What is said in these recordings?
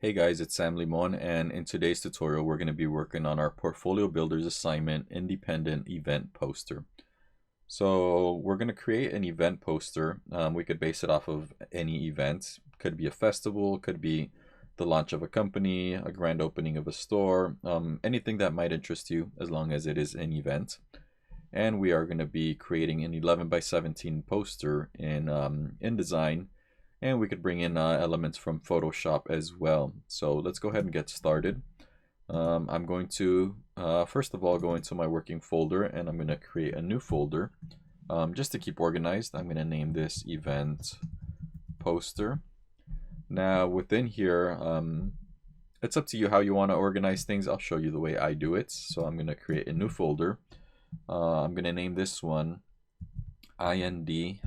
Hey guys, it's Sam Limon, and in today's tutorial we're going to be working on our Portfolio Builders Assignment Independent Event Poster. So we're going to create an event poster. We could base it off of any event. Could be a festival, could be the launch of a company, a grand opening of a store, anything that might interest you as long as it is an event. And we are going to be creating an 11 by 17 poster in InDesign. And we could bring in elements from Photoshop as well. So let's go ahead and get started. I'm going to first of all go into my working folder, and I'm going to create a new folder just to keep organized. I'm going to name this event poster. Now within here, it's up to you how you want to organize things. I'll show you the way I do it. So I'm going to create a new folder. I'm going to name this one ind-pdf.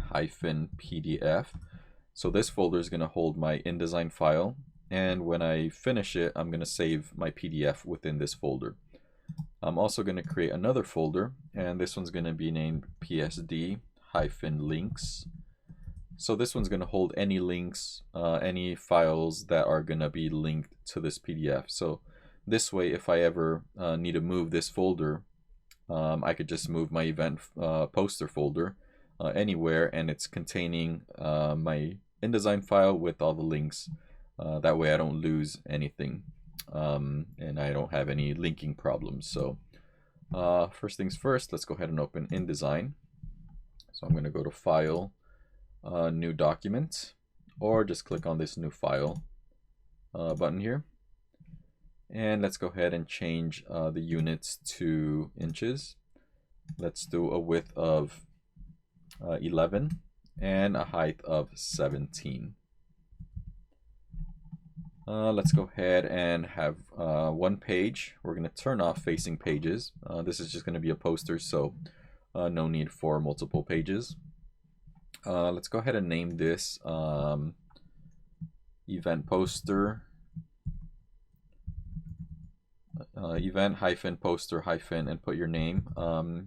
So this folder is going to hold my InDesign file, and when I finish it, I'm going to save my PDF within this folder. I'm also going to create another folder, and this one's going to be named PSD-links. So this one's going to hold any links, any files that are going to be linked to this PDF. So this way, if I ever need to move this folder, I could just move my event poster folder anywhere, and it's containing my InDesign file with all the links. That way I don't lose anything, and I don't have any linking problems. So first things first, let's go ahead and open InDesign. So I'm going to go to File, New Document, or just click on this New File button here. And let's go ahead and change the units to inches. Let's do a width of 11 and a height of 17. Let's go ahead and have one page. We're going to turn off facing pages. This is just going to be a poster, so no need for multiple pages. Let's go ahead and name this event poster. Event poster and put your name.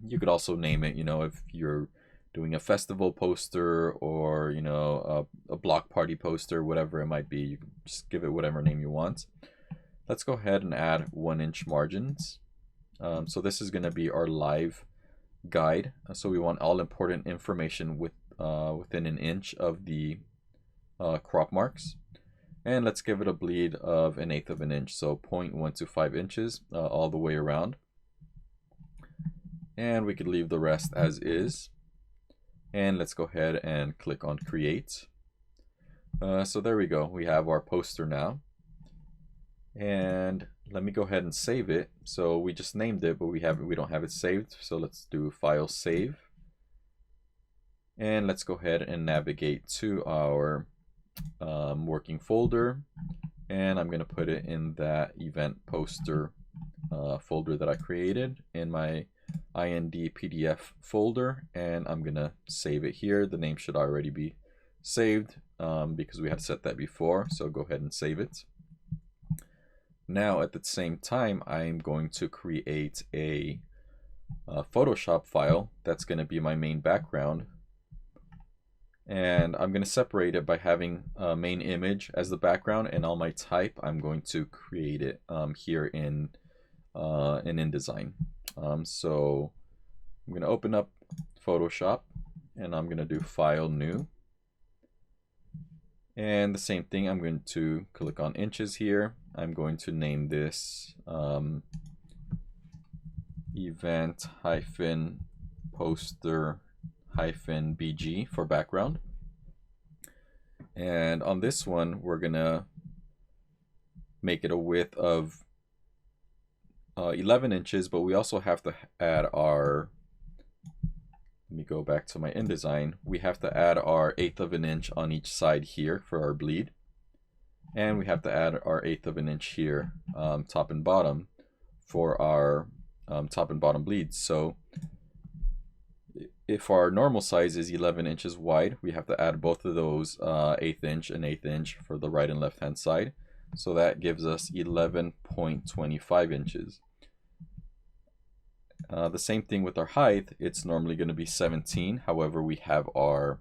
You could also name it, if you're doing a festival poster, or a block party poster, whatever it might be. You can just give it whatever name you want. Let's go ahead and add 1-inch margins. So this is going to be our live guide. So we want all important information within an inch of the crop marks. And let's give it a bleed of 1/8 of an inch, so 0.125 inches all the way around. And we could leave the rest as is. And let's go ahead and click on Create. So there we go. We have our poster now. And let me go ahead and save it. So we just named it, but we don't have it saved. So let's do File, Save. And let's go ahead and navigate to our working folder, and I'm going to put it in that event poster folder that I created in my IND PDF folder, and I'm going to save it here. The name should already be saved because we had set that before, so go ahead and save it. Now at the same time, I'm going to create a Photoshop file that's going to be my main background. And I'm going to separate it by having a main image as the background, and all my type I'm going to create it here in InDesign. So I'm going to open up Photoshop, and I'm going to do File, New. And the same thing, I'm going to click on inches here. I'm going to name this event-poster-bg for background. And on this one, we're gonna make it a width of 11 inches, but we also have to add our, let me go back to my InDesign, we have to add our 1/8 of an inch on each side here for our bleed, and we have to add our 1/8 of an inch here, top and bottom, for our top and bottom bleeds. So if our normal size is 11 inches wide, we have to add both of those 1/8 inch and 1/8 inch for the right and left hand side. So that gives us 11.25 inches. The same thing with our height. It's normally going to be 17. However, we have our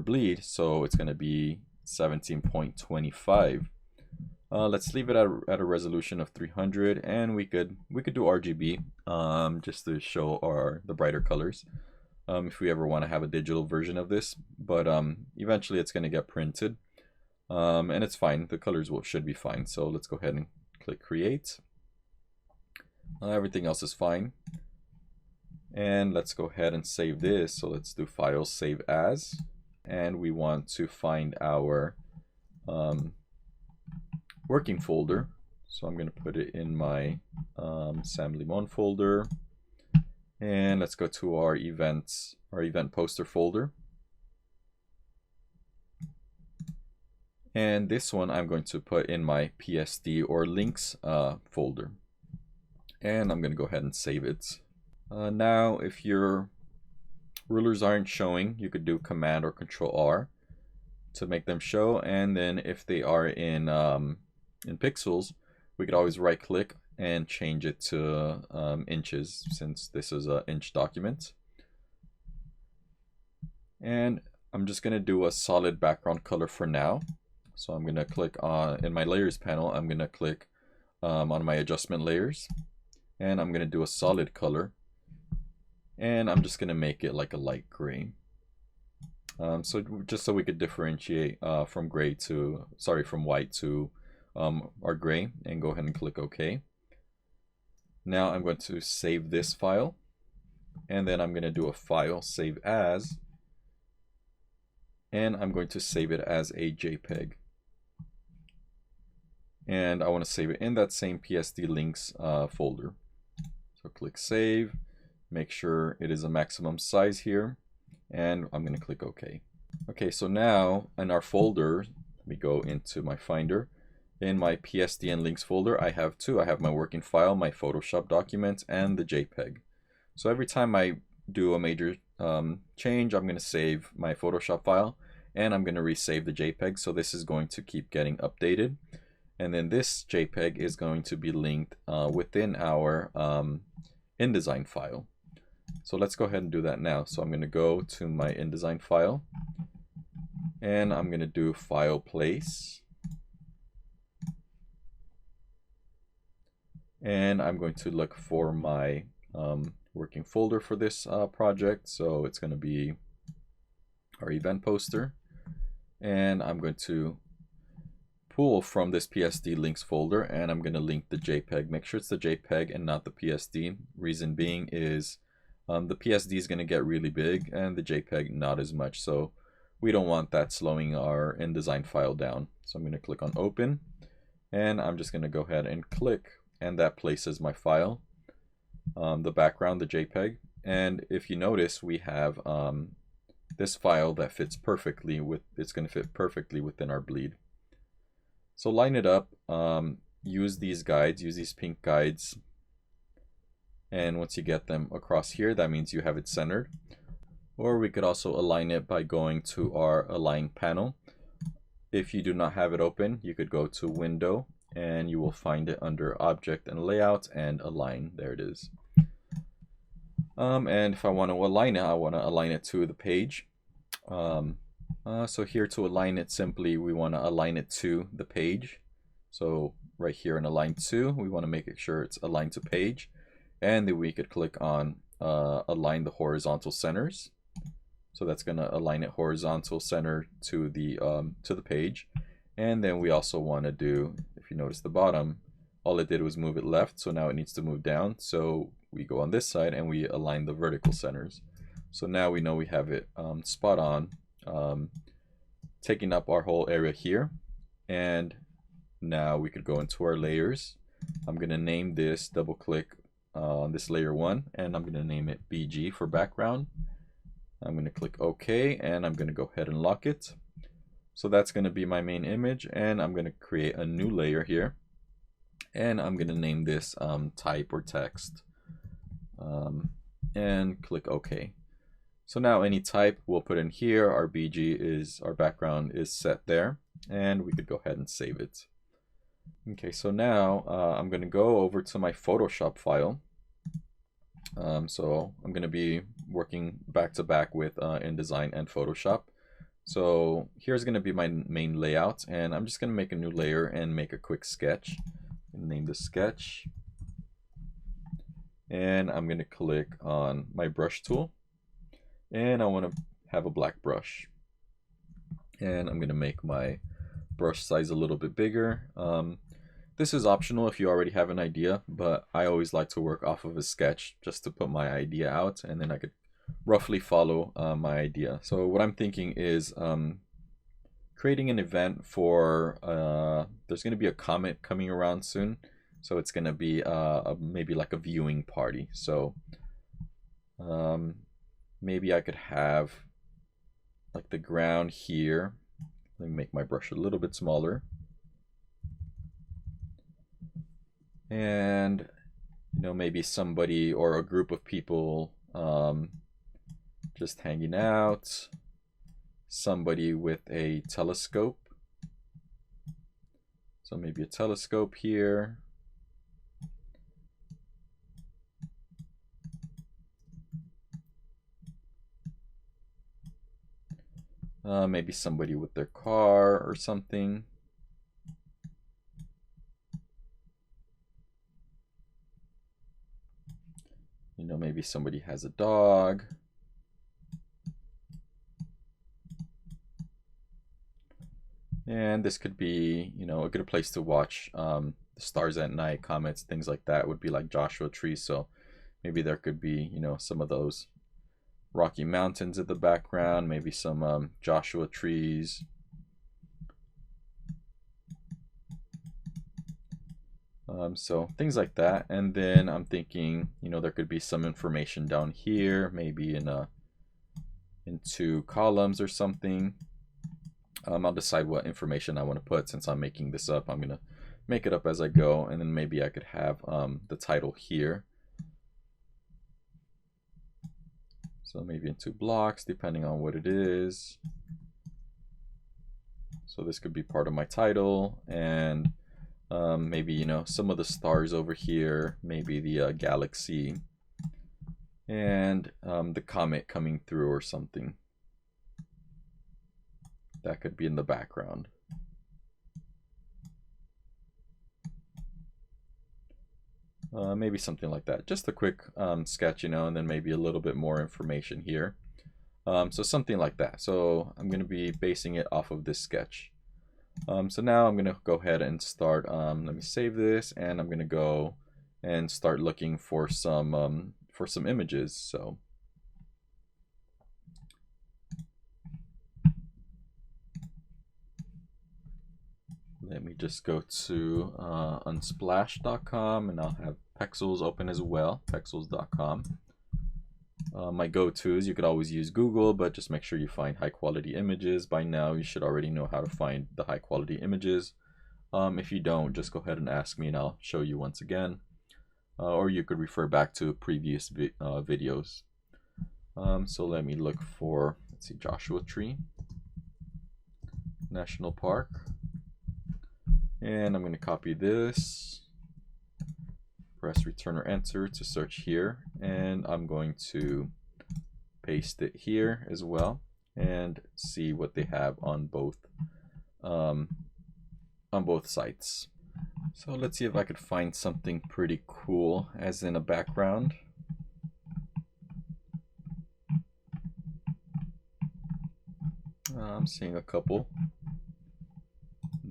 bleed, so it's going to be 17.25. Let's leave it at a resolution of 300, and we could do RGB just to show the brighter colors if we ever want to have a digital version of this. But eventually it's going to get printed, and it's fine. The colors should be fine. So let's go ahead and click create. Everything else is fine. And let's go ahead and save this. So let's do file, save as, and we want to find our working folder. So I'm going to put it in my Sam Limon folder, and let's go to our event poster folder. And this one I'm going to put in my PSD or links folder, and I'm going to go ahead and save it. Now, if your rulers aren't showing, you could do Command or Control R to make them show, and then if they are in pixels, we could always right click and change it to inches, since this is an inch document. And I'm just going to do a solid background color for now. So I'm going to click on, in my layers panel, I'm going to click on my adjustment layers, and I'm going to do a solid color, and I'm just going to make it like a light gray. So just so we could differentiate from white to our gray, and go ahead and click OK. Now I'm going to save this file, and then I'm going to do a file, save as, and I'm going to save it as a JPEG. And I want to save it in that same PSD links folder. So click save, make sure it is a maximum size here, and I'm going to click OK. Okay, so now in our folder, let me go into my Finder. In my PSD and links folder, I have two. I have my working file, my Photoshop document, and the JPEG. So every time I do a major change, I'm going to save my Photoshop file, and I'm going to resave the JPEG. So this is going to keep getting updated. And then this JPEG is going to be linked within our InDesign file. So let's go ahead and do that now. So I'm going to go to my InDesign file, and I'm going to do File, Place. And I'm going to look for my working folder for this project. So it's going to be our event poster. And I'm going to pull from this PSD links folder, and I'm going to link the JPEG. Make sure it's the JPEG and not the PSD. Reason being is the PSD is going to get really big and the JPEG not as much. So we don't want that slowing our InDesign file down. So I'm going to click on Open, and I'm just going to go ahead and click, and that places my file, the background, the JPEG. And if you notice, we have this file that fits perfectly it's going to fit perfectly within our bleed. So line it up, use these guides, use these pink guides, and once you get them across here, that means you have it centered. Or we could also align it by going to our Align panel. If you do not have it open, you could go to Window, and you will find it under Object and Layout and Align. There it is. And if I want to align it, I want to align it to the page. So here, to align it, simply we want to align it to the page. So right here in Align To, we want to make sure it's aligned to page. And then we could click on Align the Horizontal Centers. So that's going to align it horizontal center to the page. And then we also want to do, if you notice the bottom, all it did was move it left, so now it needs to move down. So we go on this side and we align the vertical centers. So now we know we have it spot on, taking up our whole area here. And now we could go into our layers. I'm going to name this, double click on this layer 1, and I'm going to name it BG for background. I'm going to click OK, and I'm going to go ahead and lock it. So that's going to be my main image, and I'm going to create a new layer here, and I'm going to name this type or text, and click OK. So now any type we'll put in here. Our BG is, our background is set there, and we could go ahead and save it. Okay, so now I'm going to go over to my Photoshop file. So I'm going to be working back to back with InDesign and Photoshop. So here's going to be my main layout, and I'm just going to make a new layer and make a quick sketch. Name the sketch. And I'm going to click on my brush tool, and I want to have a black brush. And I'm going to make my brush size a little bit bigger. This is optional if you already have an idea, but I always like to work off of a sketch just to put my idea out, and then I could roughly follow my idea. So what I'm thinking is creating an event for, there's going to be a comet coming around soon. So it's going to be maybe like a viewing party. So maybe I could have like the ground here. Let me make my brush a little bit smaller. And, you know, maybe somebody or a group of people just hanging out. Somebody with a telescope. So maybe a telescope here. Maybe somebody with their car or something. You know, maybe somebody has a dog. And this could be, you know, a good place to watch the stars at night, comets, things like that would be like Joshua Tree. So maybe there could be, you know, some of those Rocky Mountains in the background, maybe some Joshua trees. So things like that. And then I'm thinking, you know, there could be some information down here, maybe in 2 columns or something. I'll decide what information I want to put. Since I'm making this up, I'm going to make it up as I go. And then maybe I could have the title here. So maybe in 2 blocks, depending on what it is. So this could be part of my title, and maybe, you know, some of the stars over here, maybe the galaxy, and the comet coming through or something. That could be in the background. Maybe something like that. Just a quick sketch, you know, and then maybe a little bit more information here. So something like that. So I'm going to be basing it off of this sketch. So now I'm going to go ahead and start. Let me save this, and I'm going to go and start looking for some images. So let me just go to unsplash.com, and I'll have Pexels open as well, pexels.com. My go-tos, you could always use Google, but just make sure you find high quality images. By now you should already know how to find the high quality images. If you don't, just go ahead and ask me and I'll show you once again. Or you could refer back to previous videos. So let me look for, let's see, Joshua Tree National Park. And I'm going to copy this, press return or enter to search here, and I'm going to paste it here as well and see what they have on both sites. So let's see if I could find something pretty cool as in a background. I'm seeing a couple.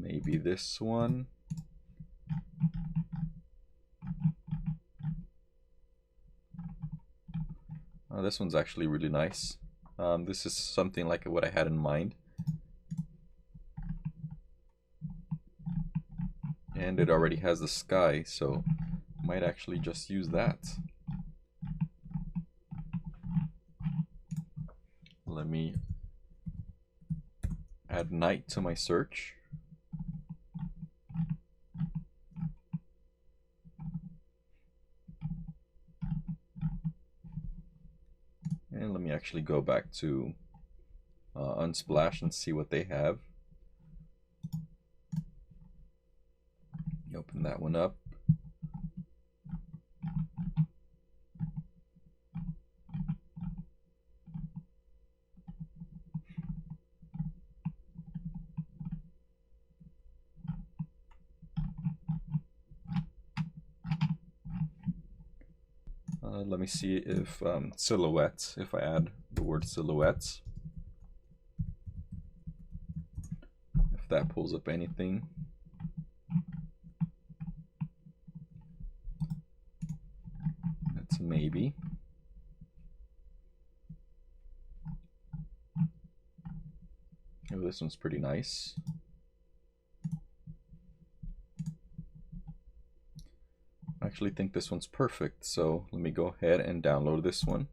Maybe this one. This one's actually really nice. This is something like what I had in mind. And it already has the sky, so I might actually just use that. Let me add night to my search. And let me actually go back to Unsplash and see what they have. Open that one up. Let me see if silhouettes, if I add the word silhouettes, if that pulls up anything. That's maybe. Oh, this one's pretty nice. I actually think this one's perfect, so let me go ahead and download this one.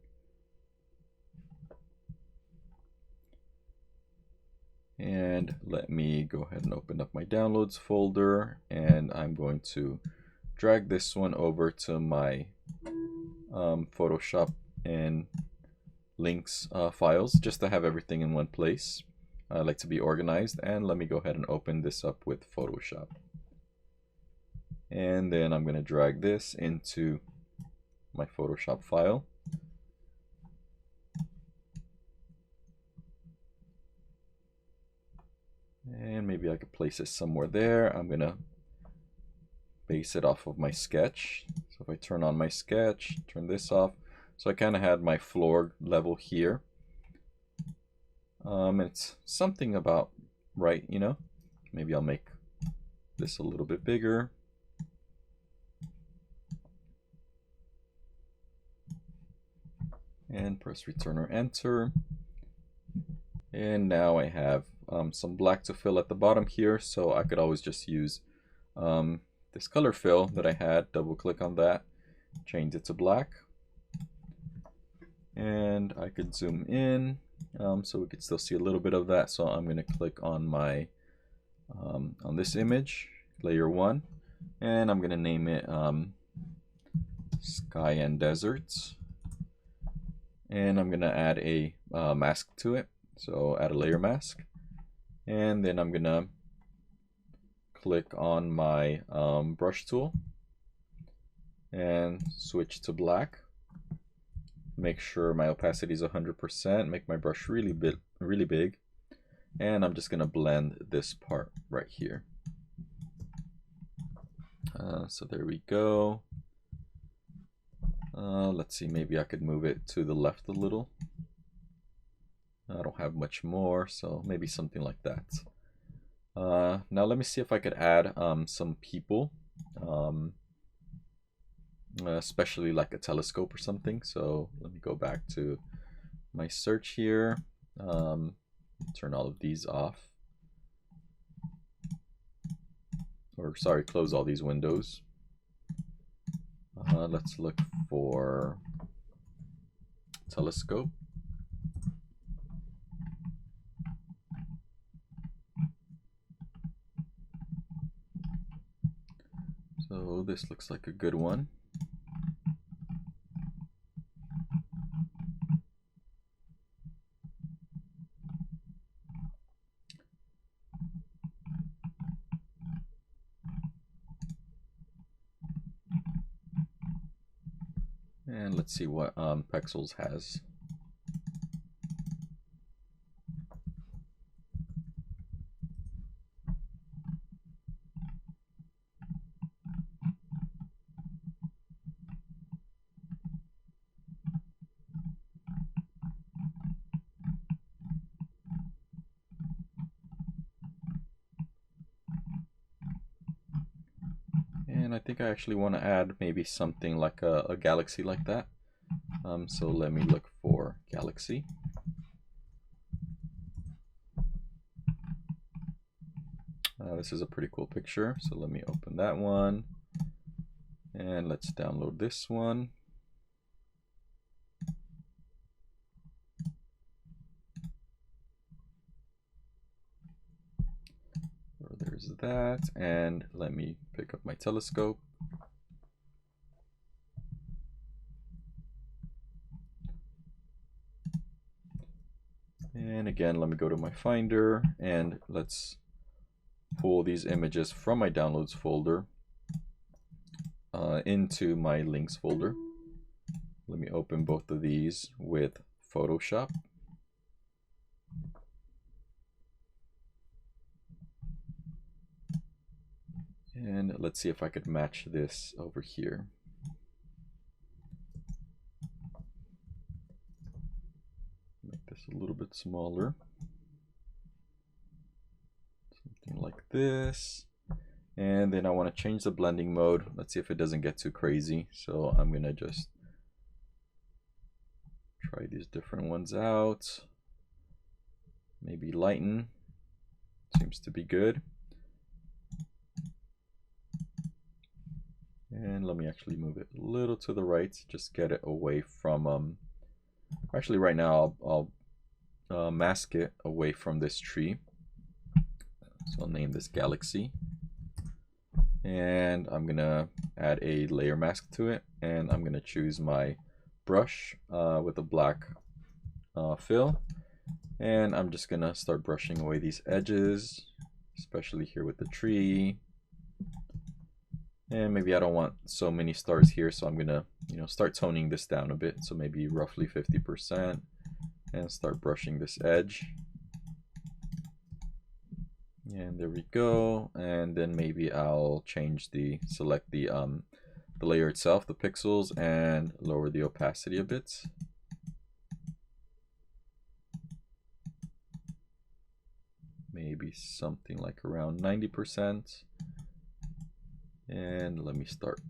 And let me go ahead and open up my downloads folder, and I'm going to drag this one over to my Photoshop and links files, just to have everything in one place. I like to be organized, and let me go ahead and open this up with Photoshop. And then I'm going to drag this into my Photoshop file. And maybe I could place it somewhere there. I'm going to base it off of my sketch. So if I turn on my sketch, turn this off. So I kind of had my floor level here. It's something about right, you know. Maybe I'll make this a little bit bigger. And press return or enter. And now I have some black to fill at the bottom here, so I could always just use this color fill that I had, double click on that, change it to black. And I could zoom in so we could still see a little bit of that. So I'm going to click on my on this image, layer 1, and I'm going to name it Sky and Deserts. And I'm going to add a mask to it. So add a layer mask. And then I'm going to click on my brush tool and switch to black. Make sure my opacity is 100%, make my brush really big, and I'm just going to blend this part right here. So there we go. Let's see, maybe I could move it to the left a little. I don't have much more, so maybe something like that. Now let me see if I could add some people, especially like a telescope or something. So let me go back to my search here, turn all of these off, or sorry, close all these windows. Let's look for telescope. So this looks like a good one. And let's see what Pexels has. And I think I actually want to add maybe something like a galaxy like that. So let me look for galaxy. This is a pretty cool picture, so let me open that one. And let's download this one. So there's that, and let me pick up my telescope. And again, let me go to my Finder, and let's pull these images from my Downloads folder into my Links folder. Let me open both of these with Photoshop. And let's see if I could match this over here. It's a little bit smaller. Something like this. And then I want to change the blending mode. Let's see if it doesn't get too crazy. So I'm going to just try these different ones out. Maybe lighten. Seems to be good. And let me actually move it a little to the right. Just get it away from... Actually, right now I'll mask it away from this tree. So I'll name this Galaxy. And I'm going to add a layer mask to it. And I'm going to choose my brush with a black fill. And I'm just going to start brushing away these edges, especially here with the tree. And maybe I don't want so many stars here, so I'm going to start toning this down a bit. So maybe roughly 50%. And start brushing this edge. And there we go. And then maybe I'll select the layer itself, the pixels, and lower the opacity a bit. Maybe something like around 90%. And let me start.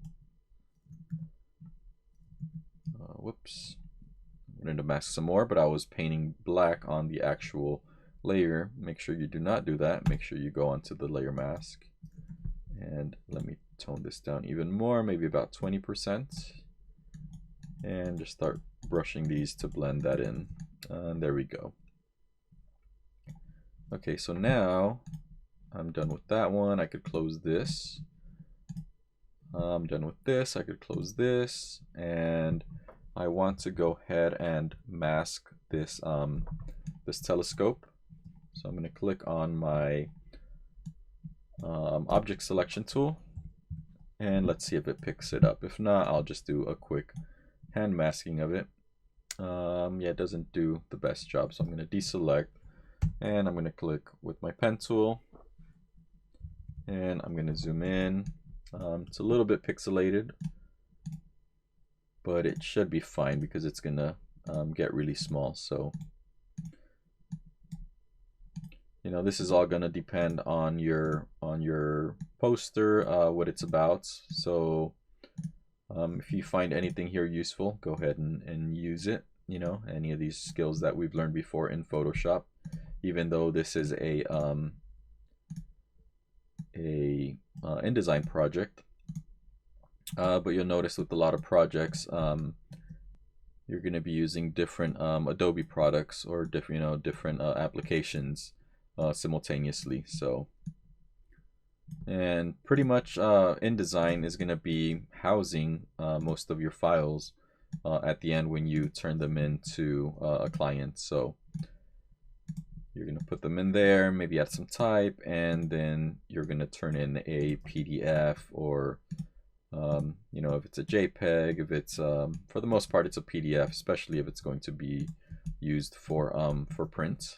Whoops. I wanted to mask some more, but I was painting black on the actual layer. Make sure you do not do that. Make sure you go onto the layer mask. And let me tone this down even more, maybe about 20%. And just start brushing these to blend that in. And there we go. Okay, so now I'm done with that one. I could close this. I'm done with this. I could close this. And I want to go ahead and mask this, this telescope. So I'm going to click on my object selection tool. And let's see if it picks it up. If not, I'll just do a quick hand masking of it. Yeah, it doesn't do the best job. So I'm going to deselect. And I'm going to click with my pen tool. And I'm going to zoom in. It's a little bit pixelated, but it should be fine because it's going to get really small. So, this is all going to depend on your poster, what it's about. So if you find anything here useful, go ahead and use it. Any of these skills that we've learned before in Photoshop, even though this is a InDesign project. But you'll notice with a lot of projects, you're going to be using different Adobe products or different applications simultaneously. So, and pretty much InDesign is going to be housing most of your files at the end when you turn them into a client. So you're going to put them in there, maybe add some type, and then you're going to turn in a PDF or if it's a JPEG, if it's for the most part it's a PDF, especially if it's going to be used for print.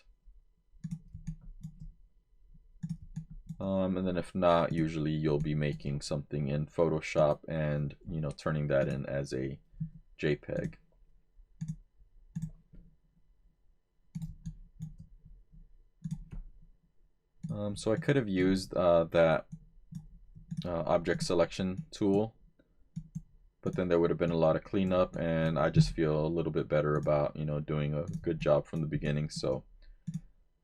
And then if not, usually you'll be making something in Photoshop and turning that in as a JPEG. So I could have used that object selection tool, but then there would have been a lot of cleanup, and I just feel a little bit better about doing a good job from the beginning. So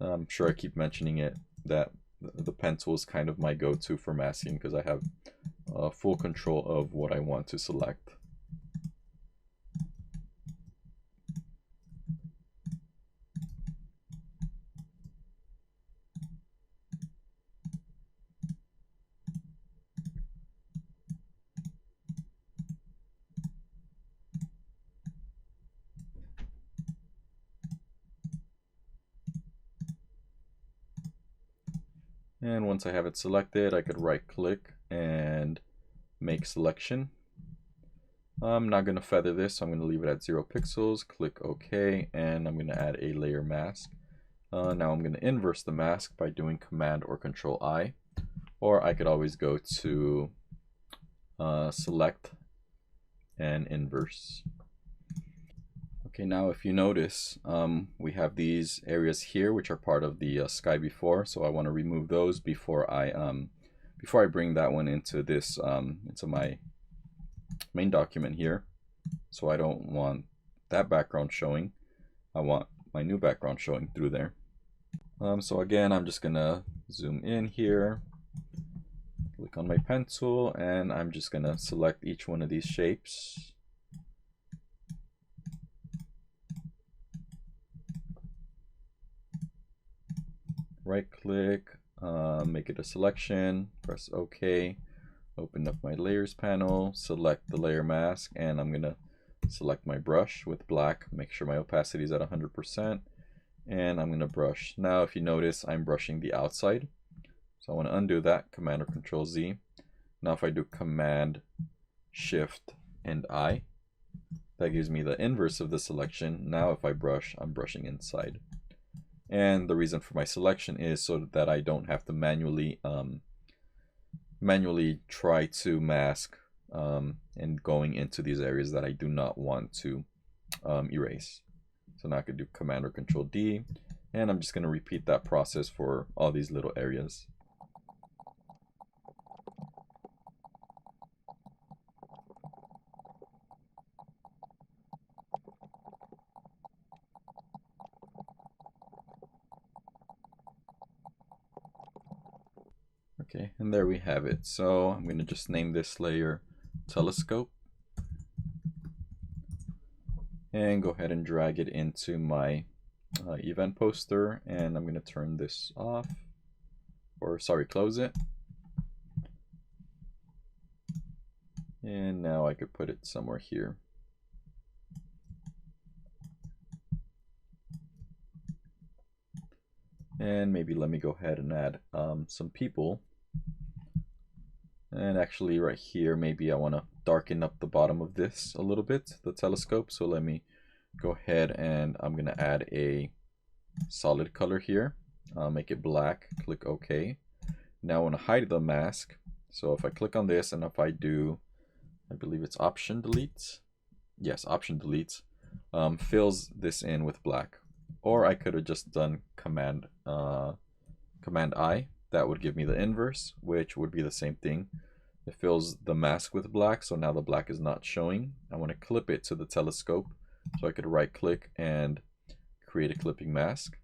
I'm sure I keep mentioning it that the pen tool is kind of my go-to for masking because I have full control of what I want to select. And once I have it selected, I could right click and make selection. I'm not going to feather this, so I'm going to leave it at 0 pixels, click OK, and I'm going to add a layer mask. Now I'm going to inverse the mask by doing Command or Control I, or I could always go to Select and Inverse. Okay, now if you notice, we have these areas here which are part of the sky before, so I want to remove those before I bring that one into this into my main document here. So I don't want that background showing. I want my new background showing through there. So again, I'm just gonna zoom in here, click on my pen tool, and I'm just gonna select each one of these shapes. Right click, make it a selection, press OK, open up my layers panel, select the layer mask, and I'm gonna select my brush with black, make sure my opacity is at 100%, and I'm gonna brush. Now if you notice, I'm brushing the outside, so I want to undo that, Command or Control Z. Now if I do Command Shift and I, that gives me the inverse of the selection. Now if I brush, I'm brushing inside. And the reason for my selection is so that I don't have to manually try to mask and going into these areas that I do not want to erase. So now I could do Command or Control D, and I'm just going to repeat that process for all these little areas. Okay, and there we have it. So I'm going to just name this layer telescope and go ahead and drag it into my event poster, and I'm going to turn this off, or sorry, close it. And now I could put it somewhere here. And maybe let me go ahead and add some people. And actually right here, maybe I want to darken up the bottom of this a little bit, the telescope. So let me go ahead and I'm going to add a solid color here. Make it black, click OK. Now I want to hide the mask. So if I click on this and if I do, I believe it's Option Delete. Yes, Option Delete. Fills this in with black. Or I could have just done Command I. That would give me the inverse, which would be the same thing. It fills the mask with black, so now the black is not showing. I want to clip it to the telescope, so I could right click and create a clipping mask.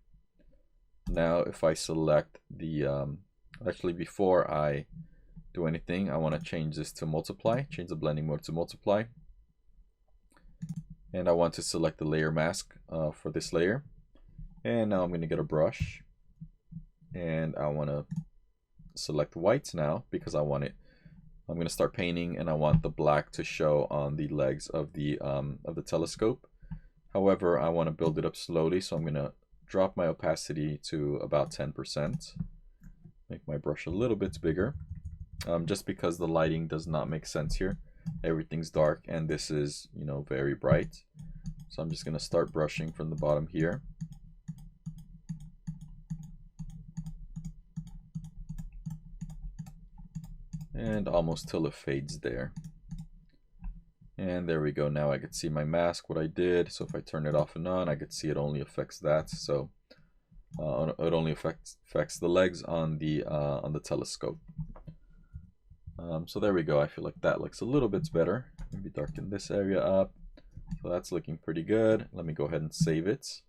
Now if I select the, actually before I do anything, I want to change this to multiply, change the blending mode to multiply. And I want to select the layer mask for this layer. And now I'm going to get a brush. And I want to select white now because I want it. I'm going to start painting, and I want the black to show on the legs of the telescope. However, I want to build it up slowly, so I'm going to drop my opacity to about 10%. Make my brush a little bit bigger, just because the lighting does not make sense here. Everything's dark, and this is, you know, very bright. So I'm just going to start brushing from the bottom here. And almost till it fades there. And there we go. Now I could see my mask, what I did. So if I turn it off and on, I could see it only affects that. So it only affects the legs on the telescope. So there we go. I feel like that looks a little bit better. Maybe darken this area up. So that's looking pretty good. Let me go ahead and save it.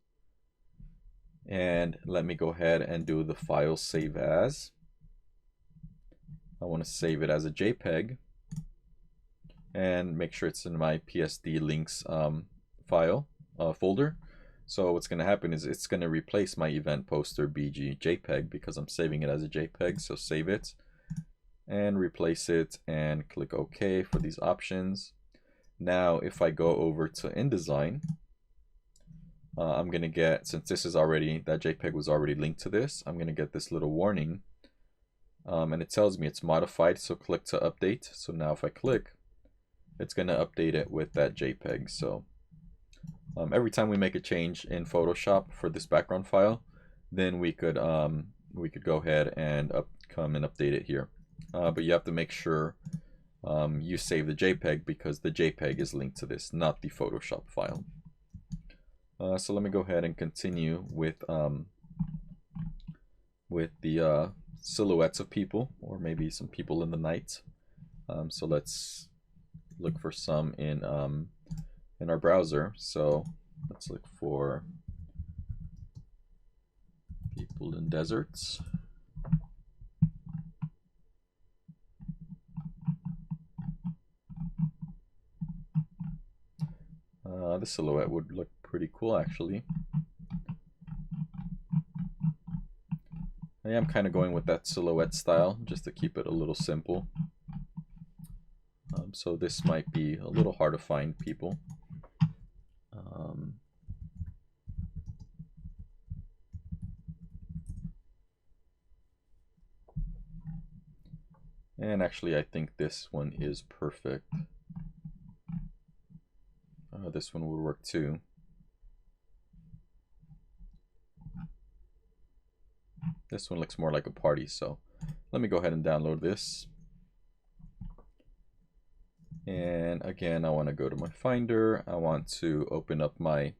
And let me go ahead and do the file save as. I want to save it as a JPEG and make sure it's in my PSD links folder. So what's going to happen is it's going to replace my event poster BG JPEG because I'm saving it as a JPEG. So save it and replace it and click OK for these options. Now if I go over to InDesign, I'm going to get, since this is already, that JPEG was already linked to this, I'm going to get this little warning. And it tells me it's modified, so click to update. So now if I click, it's going to update it with that JPEG. So every time we make a change in Photoshop for this background file, then we could go ahead and come and update it here. But you have to make sure you save the JPEG because the JPEG is linked to this, not the Photoshop file. So let me go ahead and continue with the silhouettes of people, or maybe some people in the night. So let's look for some in our browser. So let's look for people in deserts. The silhouette would look pretty cool, actually. I am kind of going with that silhouette style just to keep it a little simple. So this might be a little hard to find people. And actually, I think this one is perfect. This one would work too. This one looks more like a party, so let me go ahead and download this. And again, I want to go to my Finder. I want to open up my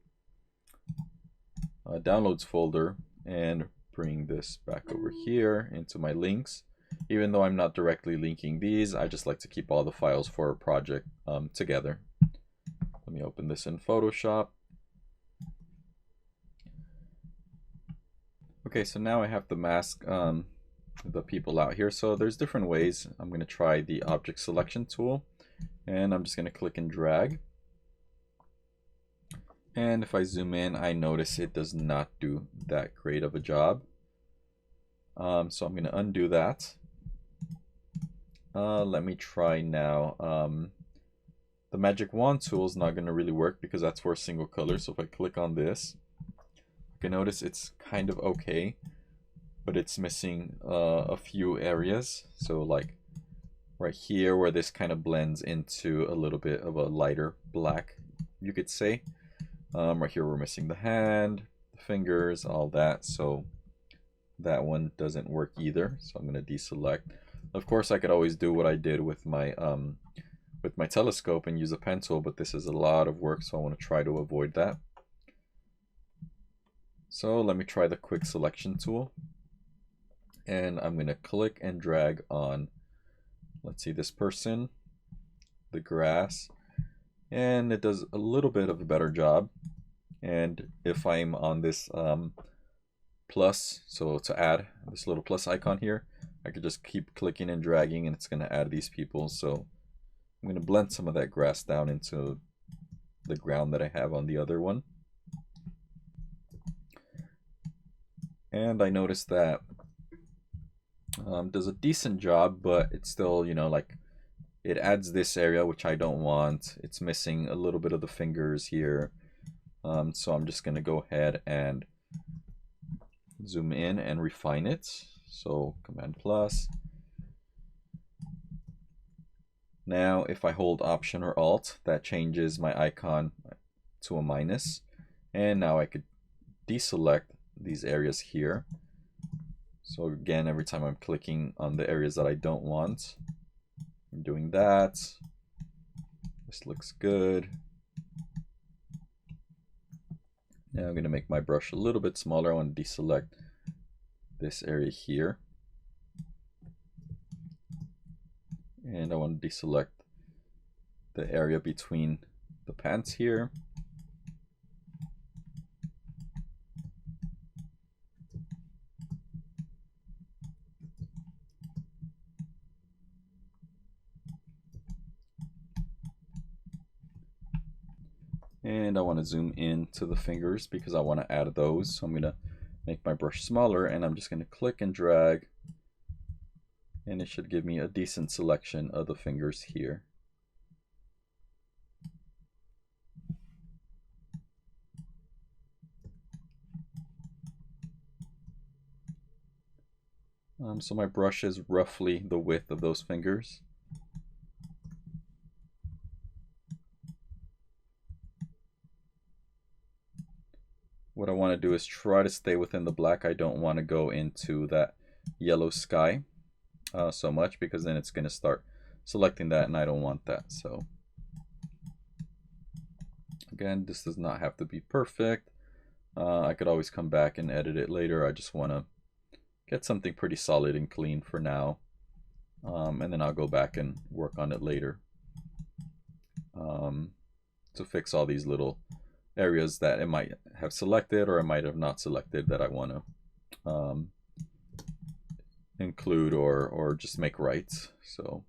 downloads folder and bring this back over here into my links. Even though I'm not directly linking these, I just like to keep all the files for a project together. Let me open this in Photoshop. Okay, so now I have to mask the people out here. So there's different ways. I'm going to try the object selection tool, and I'm just going to click and drag. And if I zoom in, I notice it does not do that great of a job. So I'm going to undo that. Let me try now. The magic wand tool is not going to really work because that's for a single color. So if I click on this, you can notice it's kind of okay, but it's missing a few areas. So like right here where this kind of blends into a little bit of a lighter black, you could say. Right here we're missing the hand, the fingers, all that. So that one doesn't work either. So I'm going to deselect. Of course, I could always do what I did with my telescope and use a pen tool, but this is a lot of work, so I want to try to avoid that. So let me try the quick selection tool, and I'm going to click and drag on, let's see, this person, the grass, and it does a little bit of a better job. And if I'm on this plus, so to add this little plus icon here, I could just keep clicking and dragging and it's going to add these people. So I'm going to blend some of that grass down into the ground that I have on the other one. And I noticed that does a decent job, but it's still, you know, like it adds this area which I don't want. It's missing a little bit of the fingers here. So I'm just going to go ahead and zoom in and refine it. So Command plus. Now if I hold Option or Alt, that changes my icon to a minus. And now I could deselect these areas here. So again, every time I'm clicking on the areas that I don't want, I'm doing that. This looks good. Now I'm going to make my brush a little bit smaller. I want to deselect this area here. And I want to deselect the area between the pants here. And I want to zoom in to the fingers because I want to add those. So I'm going to make my brush smaller and I'm just going to click and drag. And it should give me a decent selection of the fingers here. So my brush is roughly the width of those fingers. What I want to do is try to stay within the black. I don't want to go into that yellow sky so much because then it's going to start selecting that and I don't want that. So again, this does not have to be perfect. I could always come back and edit it later. I just want to get something pretty solid and clean for now. And then I'll go back and work on it later to fix all these little areas that it might have selected or it might have not selected that I want to include or just make right. So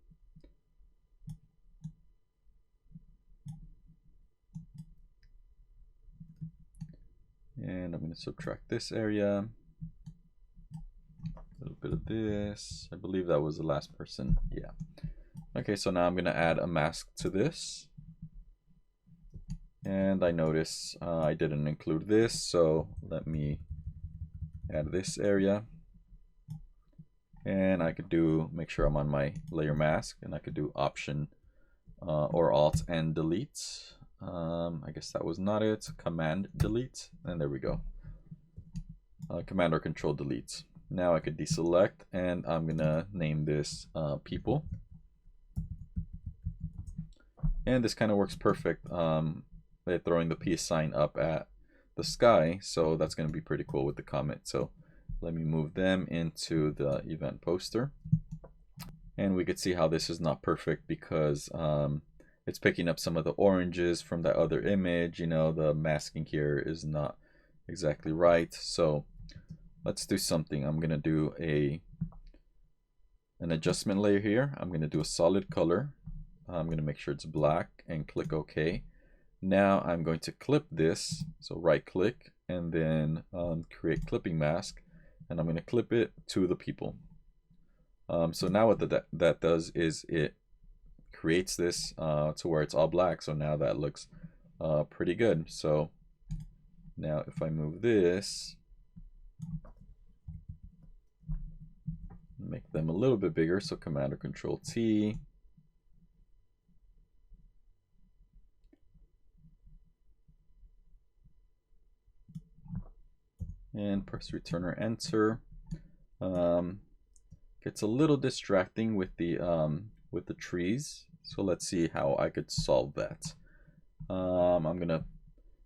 and I'm going to subtract this area, a little bit of this. I believe that was the last person. Yeah. Okay, so now I'm going to add a mask to this. And I notice I didn't include this, so let me add this area. And I could make sure I'm on my layer mask, and I could do Option or Alt and Delete. I guess that was not it. Command Delete, and there we go. Command or Control Delete. Now I could deselect, and I'm gonna name this People. And this kind of works perfect. They're throwing the peace sign up at the sky, so that's going to be pretty cool with the comet. So let me move them into the event poster, and we could see how this is not perfect because it's picking up some of the oranges from that other image. You know, the masking here is not exactly right. So let's do something. I'm going to do an adjustment layer here. I'm going to do a solid color. I'm going to make sure it's black and click OK. Now I'm going to clip this, so right click and then create clipping mask, and I'm going to clip it to the people. So now what that does is it creates this to where it's all black, so now that looks pretty good. So now if I move this, make them a little bit bigger, so Command or Control T. And press Return or Enter. Gets a little distracting with the trees, so let's see how I could solve that. I'm gonna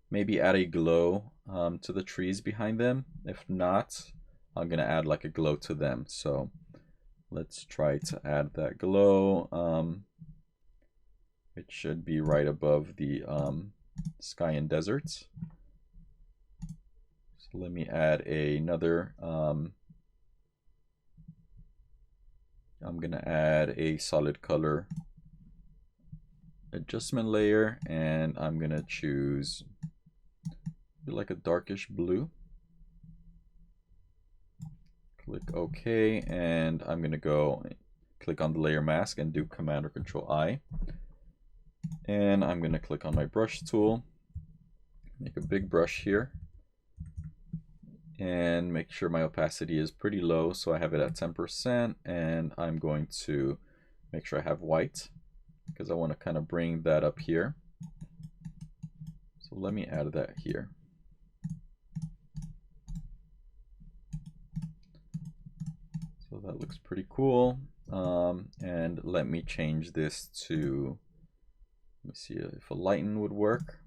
maybe add a glow to the trees behind them. If not, I'm gonna add like a glow to them. So let's try to add that glow. It should be right above the sky and deserts. So let me add another. I'm gonna add a solid color adjustment layer, and I'm gonna choose like a darkish blue. Click OK, and I'm gonna go click on the layer mask and do Command or Control I. And I'm gonna click on my brush tool, make a big brush here, and make sure my opacity is pretty low, so I have it at 10%, and I'm going to make sure I have white because I want to kind of bring that up here. So let me add that here. So that looks pretty cool. And let me change this to, let me see if a lighten would work.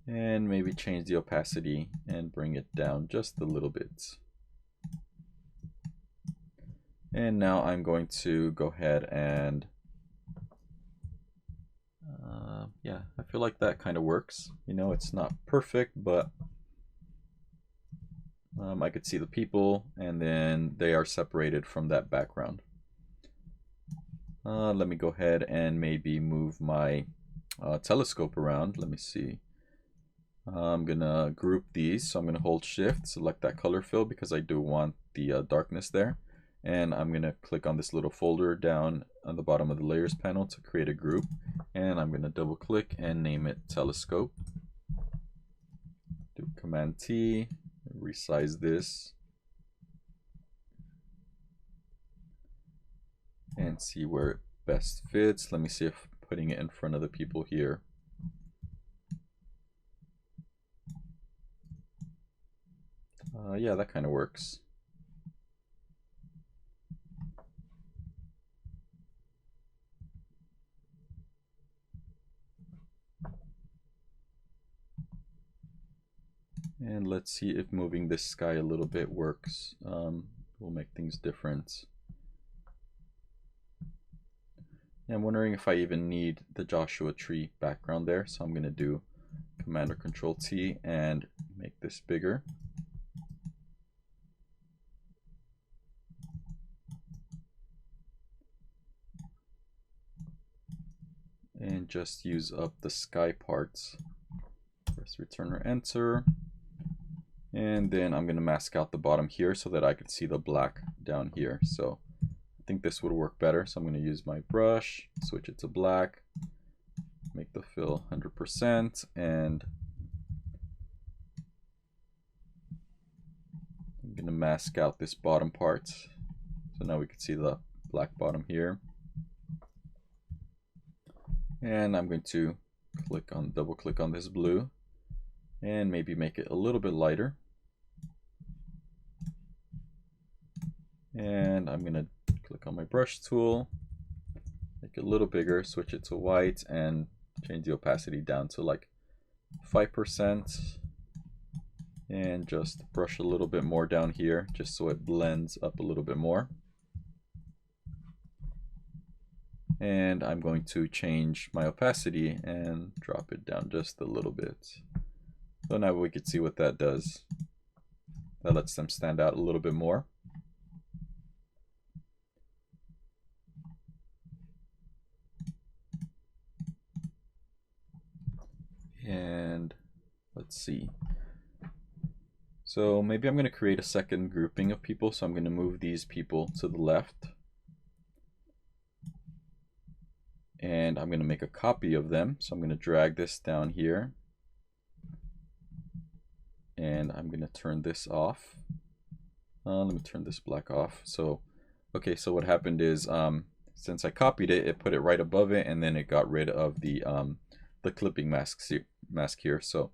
And maybe change the opacity and bring it down just a little bit. And now I'm going to go ahead and yeah, I feel like that kind of works. You know, it's not perfect, but I could see the people, and then they are separated from that background. Let me go ahead and maybe move my telescope around. Let me see. I'm gonna group these, so I'm gonna hold Shift, select that color fill because I do want the darkness there, and I'm gonna click on this little folder down on the bottom of the layers panel to create a group, and I'm gonna double click and name it telescope. Do Command T, resize this, and see where it best fits. Let me see if putting it in front of the people here. Yeah, that kind of works. And let's see if moving this sky a little bit works. We'll make things different. And I'm wondering if I even need the Joshua tree background there. So I'm going to do Command or Control T and make this bigger. And just use up the sky parts. Press Return or Enter. And then I'm going to mask out the bottom here so that I can see the black down here. So I think this would work better. So I'm going to use my brush, switch it to black, make the fill 100%, and I'm going to mask out this bottom part. So now we can see the black bottom here. And I'm going to double click on this blue and maybe make it a little bit lighter. And I'm going to click on my brush tool, make it a little bigger, switch it to white, and change the opacity down to like 5%. And just brush a little bit more down here just so it blends up a little bit more. And I'm going to change my opacity and drop it down just a little bit. So now we can see what that does. That lets them stand out a little bit more. And let's see. So maybe I'm going to create a second grouping of people. So I'm going to move these people to the left. And I'm going to make a copy of them. So I'm going to drag this down here. And I'm going to turn this off. Let me turn this black off. So, okay, so what happened is since I copied it, it put it right above it, and then it got rid of the clipping mask here. So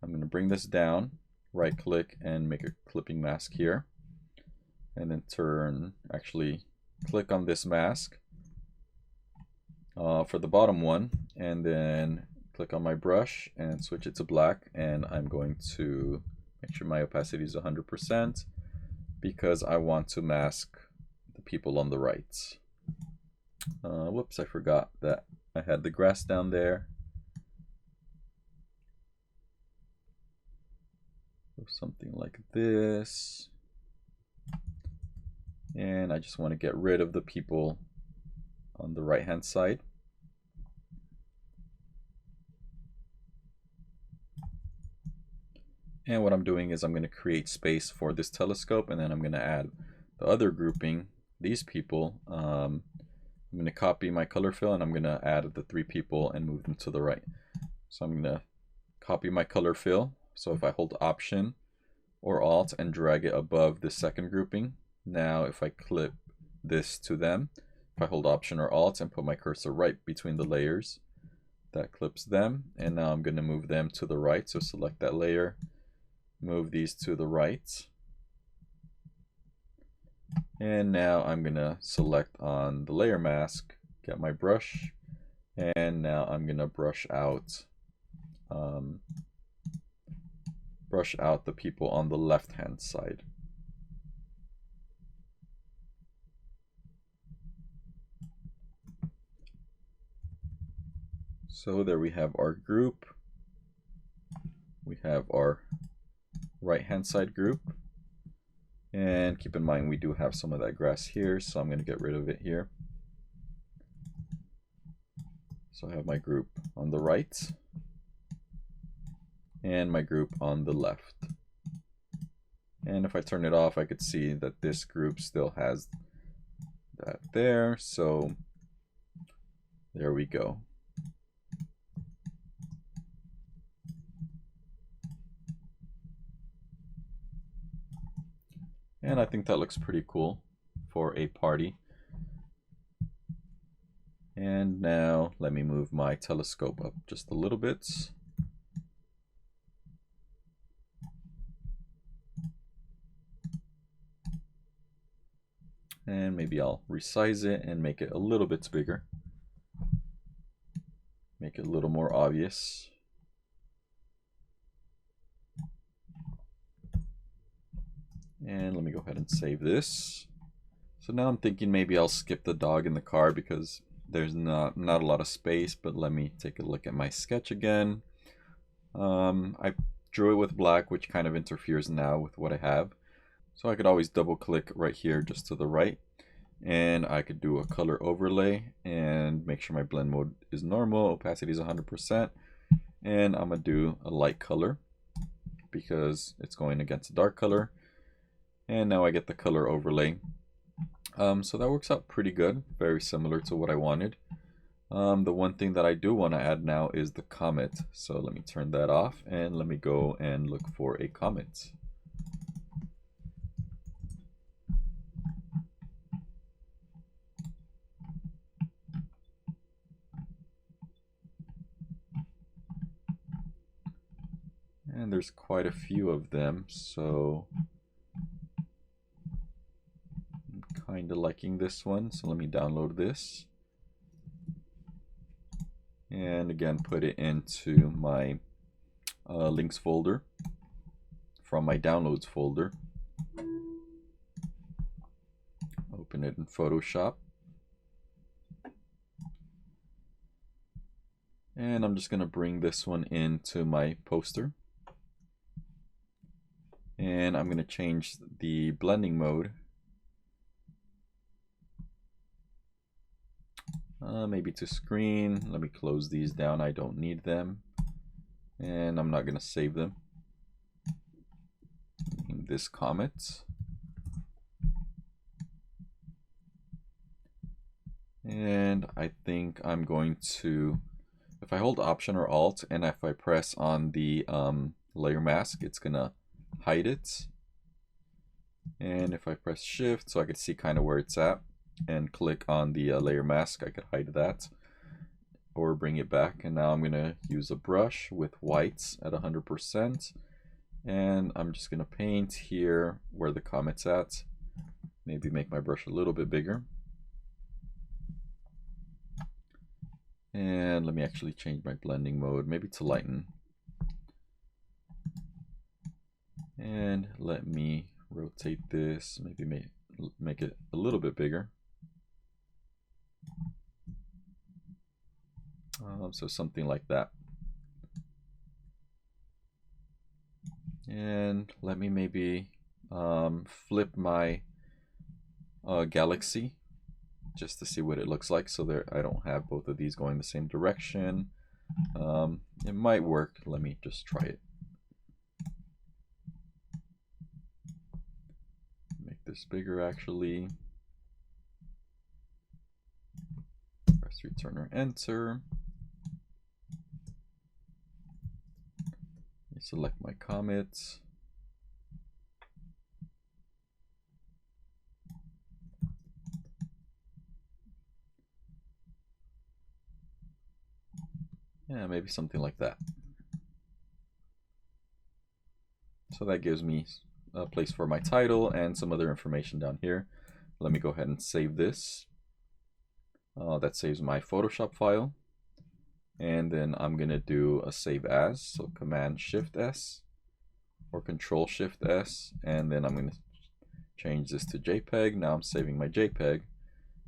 I'm going to bring this down, right click, and make a clipping mask here. And then click on this mask for the bottom one, and then click on my brush and switch it to black, and I'm going to make sure my opacity is 100% because I want to mask the people on the right. Whoops, I forgot that I had the grass down there. So something like this. And I just want to get rid of the people on the right hand side. And what I'm doing is I'm going to create space for this telescope, and then I'm going to add the other grouping, these people. I'm going to copy my color fill, and I'm going to add the 3 people and move them to the right. So I'm going to copy my color fill. So if I hold Option or Alt and drag it above the second grouping, now if I clip this to them, if I hold Option or Alt and put my cursor right between the layers, that clips them. And now I'm going to move them to the right. So select that layer, move these to the right. And now I'm going to select on the layer mask, get my brush, and now I'm going to brush out the people on the left hand side. So there we have our group. We have our right hand side group. And keep in mind we do have some of that grass here, so I'm going to get rid of it here. So I have my group on the right and my group on the left. And if I turn it off, I could see that this group still has that there. So there we go. And I think that looks pretty cool for a party. And now let me move my telescope up just a little bit. And maybe I'll resize it and make it a little bit bigger. Make it a little more obvious. And let me go ahead and save this. So now I'm thinking maybe I'll skip the dog in the car because there's not a lot of space, but let me take a look at my sketch again. I drew it with black, which kind of interferes now with what I have. So I could always double click right here just to the right, and I could do a color overlay and make sure my blend mode is normal, opacity is 100%, and I'm gonna do a light color because it's going against a dark color. And now I get the color overlay. So that works out pretty good, very similar to what I wanted. The one thing that I do want to add now is the comet. So let me turn that off and let me go and look for a comet. And there's quite a few of them, so I'm kind of liking this one. So let me download this. And again, put it into my links folder from my downloads folder. Open it in Photoshop. And I'm just going to bring this one into my poster. And I'm going to change the blending mode. Maybe to screen. Let me close these down. I don't need them. And I'm not going to save them. Name this comet. And I think I'm going to, if I hold Option or Alt, and if I press on the layer mask, it's going to hide it. And if I press Shift, so I can see kind of where it's at, and click on the layer mask, I could hide that or bring it back. And now I'm going to use a brush with whites at 100%, and I'm just going to paint here where the comet's at. Maybe make my brush a little bit bigger. And let me actually change my blending mode, maybe to lighten. And let me rotate this, maybe make it a little bit bigger. So something like that. And let me maybe flip my galaxy just to see what it looks like. So there, I don't have both of these going the same direction. It might work. Let me just try it. Make this bigger actually. Press Return or Enter. Select my comet. Yeah, maybe something like that. So that gives me a place for my title and some other information down here. Let me go ahead and save this. That saves my Photoshop file. And then I'm going to do a save as, so Command Shift S or Control Shift S, and then I'm going to change this to JPEG. Now I'm saving my JPEG,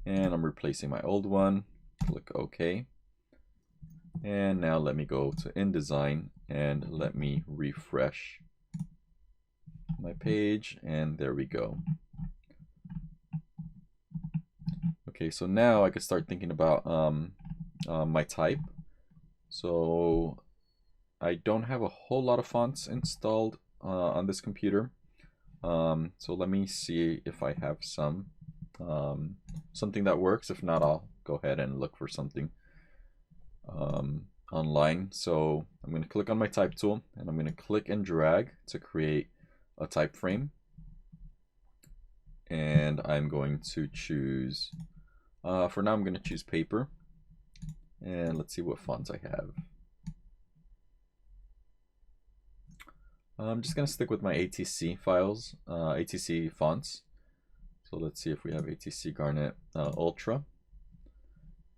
and I'm replacing my old one. Click OK. And now let me go to InDesign and let me refresh my page, and there we go. Okay, so now I could start thinking about my type. So I don't have a whole lot of fonts installed on this computer. So let me see if I have some something that works. If not, I'll go ahead and look for something online. So I'm going to click on my type tool, and I'm going to click and drag to create a type frame. And I'm going to choose, for now I'm going to choose paper. And let's see what fonts I have. I'm just going to stick with my ATC files, ATC fonts. So let's see if we have ATC Garnet Ultra.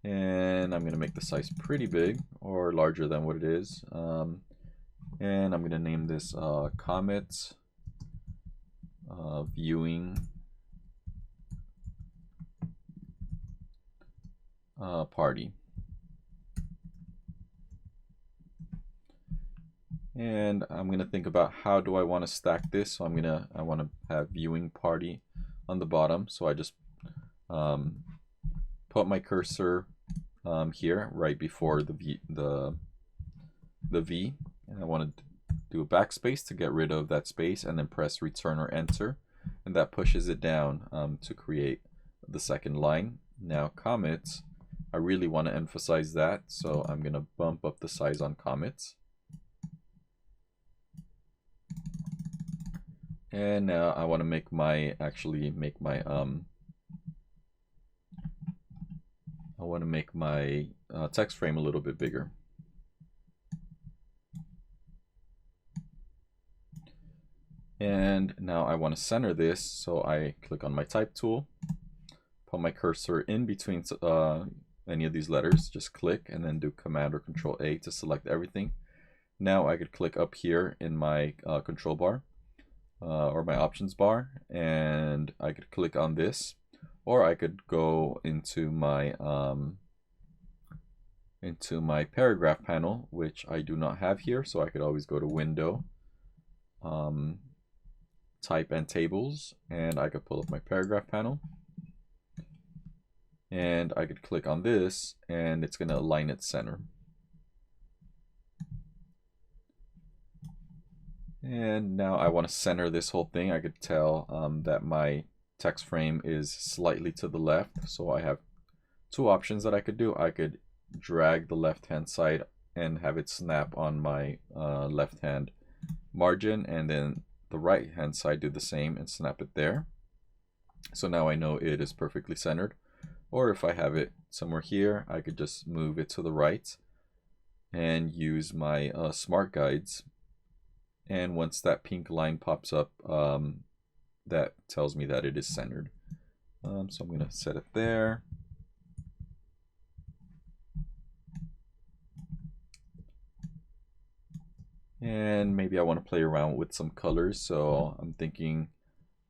And I'm going to make the size pretty big, or larger than what it is. And I'm going to name this Comet viewing party. And I'm going to think about how do I want to stack this. So I want to have viewing party on the bottom. So I just put my cursor here right before the V, and I want to do a backspace to get rid of that space, and then press return or enter, and that pushes it down to create the second line. Now comments, I really want to emphasize that, so I'm going to bump up the size on comments. And now I want to make my text frame a little bit bigger. And now I want to center this, so I click on my type tool, put my cursor in between any of these letters, just click and then do Command or Control A to select everything. Now I could click up here in my control bar or my options bar, and I could click on this, or I could go into my paragraph panel, which I do not have here, so I could always go to Window, Type and Tables, and I could pull up my paragraph panel, and I could click on this, and it's going to align it center. And now I want to center this whole thing. I could tell that my text frame is slightly to the left, so I have two options that I could do. I could drag the left hand side and have it snap on my left hand margin, and then the right hand side do the same and snap it there. So now I know it is perfectly centered. Or if I have it somewhere here, I could just move it to the right and use my smart guides. And once that pink line pops up, that tells me that it is centered. So I'm going to set it there. And maybe I want to play around with some colors, so I'm thinking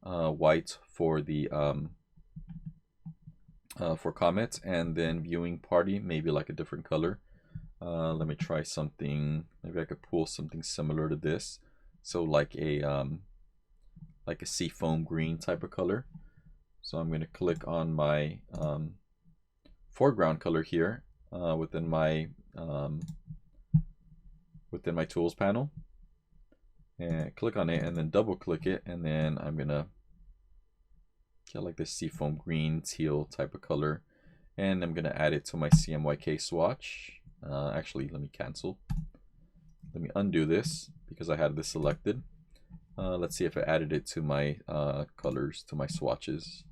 white for the for comments, and then viewing party, maybe like a different color. Let me try something. Maybe I could pull something similar to this, so like a seafoam green type of color. So I'm going to click on my foreground color here within my tools panel, and click on it, and then double click it, and then I'm gonna get like this seafoam green teal type of color, and I'm gonna add it to my CMYK swatch. Actually, let me cancel. Let me undo this because I had this selected. Let's see if I added it to my colors, to my swatches.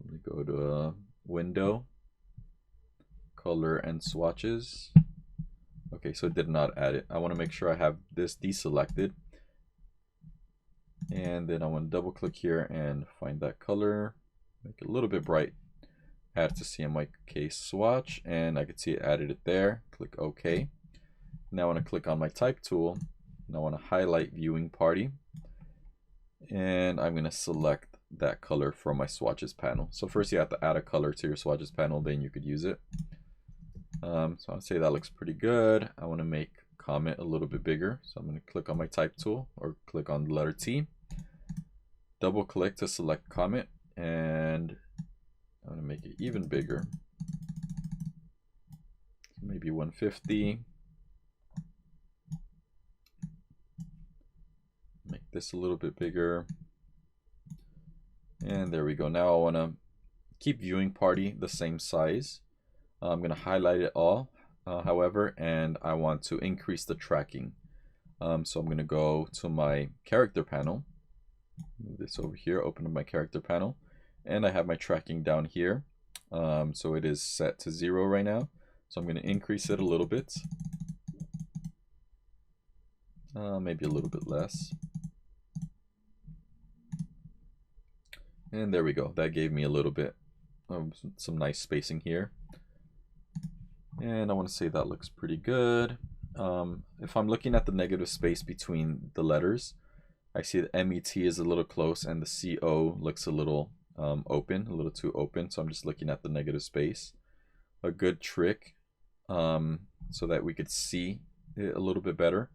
Let me go to Window, Color and Swatches. Okay, so it did not add it. I want to make sure I have this deselected. And then I want to double click here and find that color, make it a little bit bright, add to CMYK swatch, and I can see it added it there. Click OK. Now I want to click on my type tool, and I want to highlight viewing party, and I'm going to select that color from my swatches panel. So first you have to add a color to your swatches panel, then you could use it. So I'd say that looks pretty good. I want to make comment a little bit bigger, so I'm going to click on my type tool, or click on the letter T, double click to select comment, and I'm going to make it even bigger, maybe 150. Make this a little bit bigger, and there we go. Now I want to keep viewing party the same size. I'm going to highlight it all, however, and I want to increase the tracking. So I'm going to go to my character panel, move this over here, open up my character panel, and I have my tracking down here. So it is set to 0 right now. So I'm going to increase it a little bit, maybe a little bit less. And there we go. That gave me a little bit of some nice spacing here. And I want to say that looks pretty good. If I'm looking at the negative space between the letters, I see the MET is a little close and the CO looks a little open, a little too open. So I'm just looking at the negative space. A good trick so that we could see it a little bit better,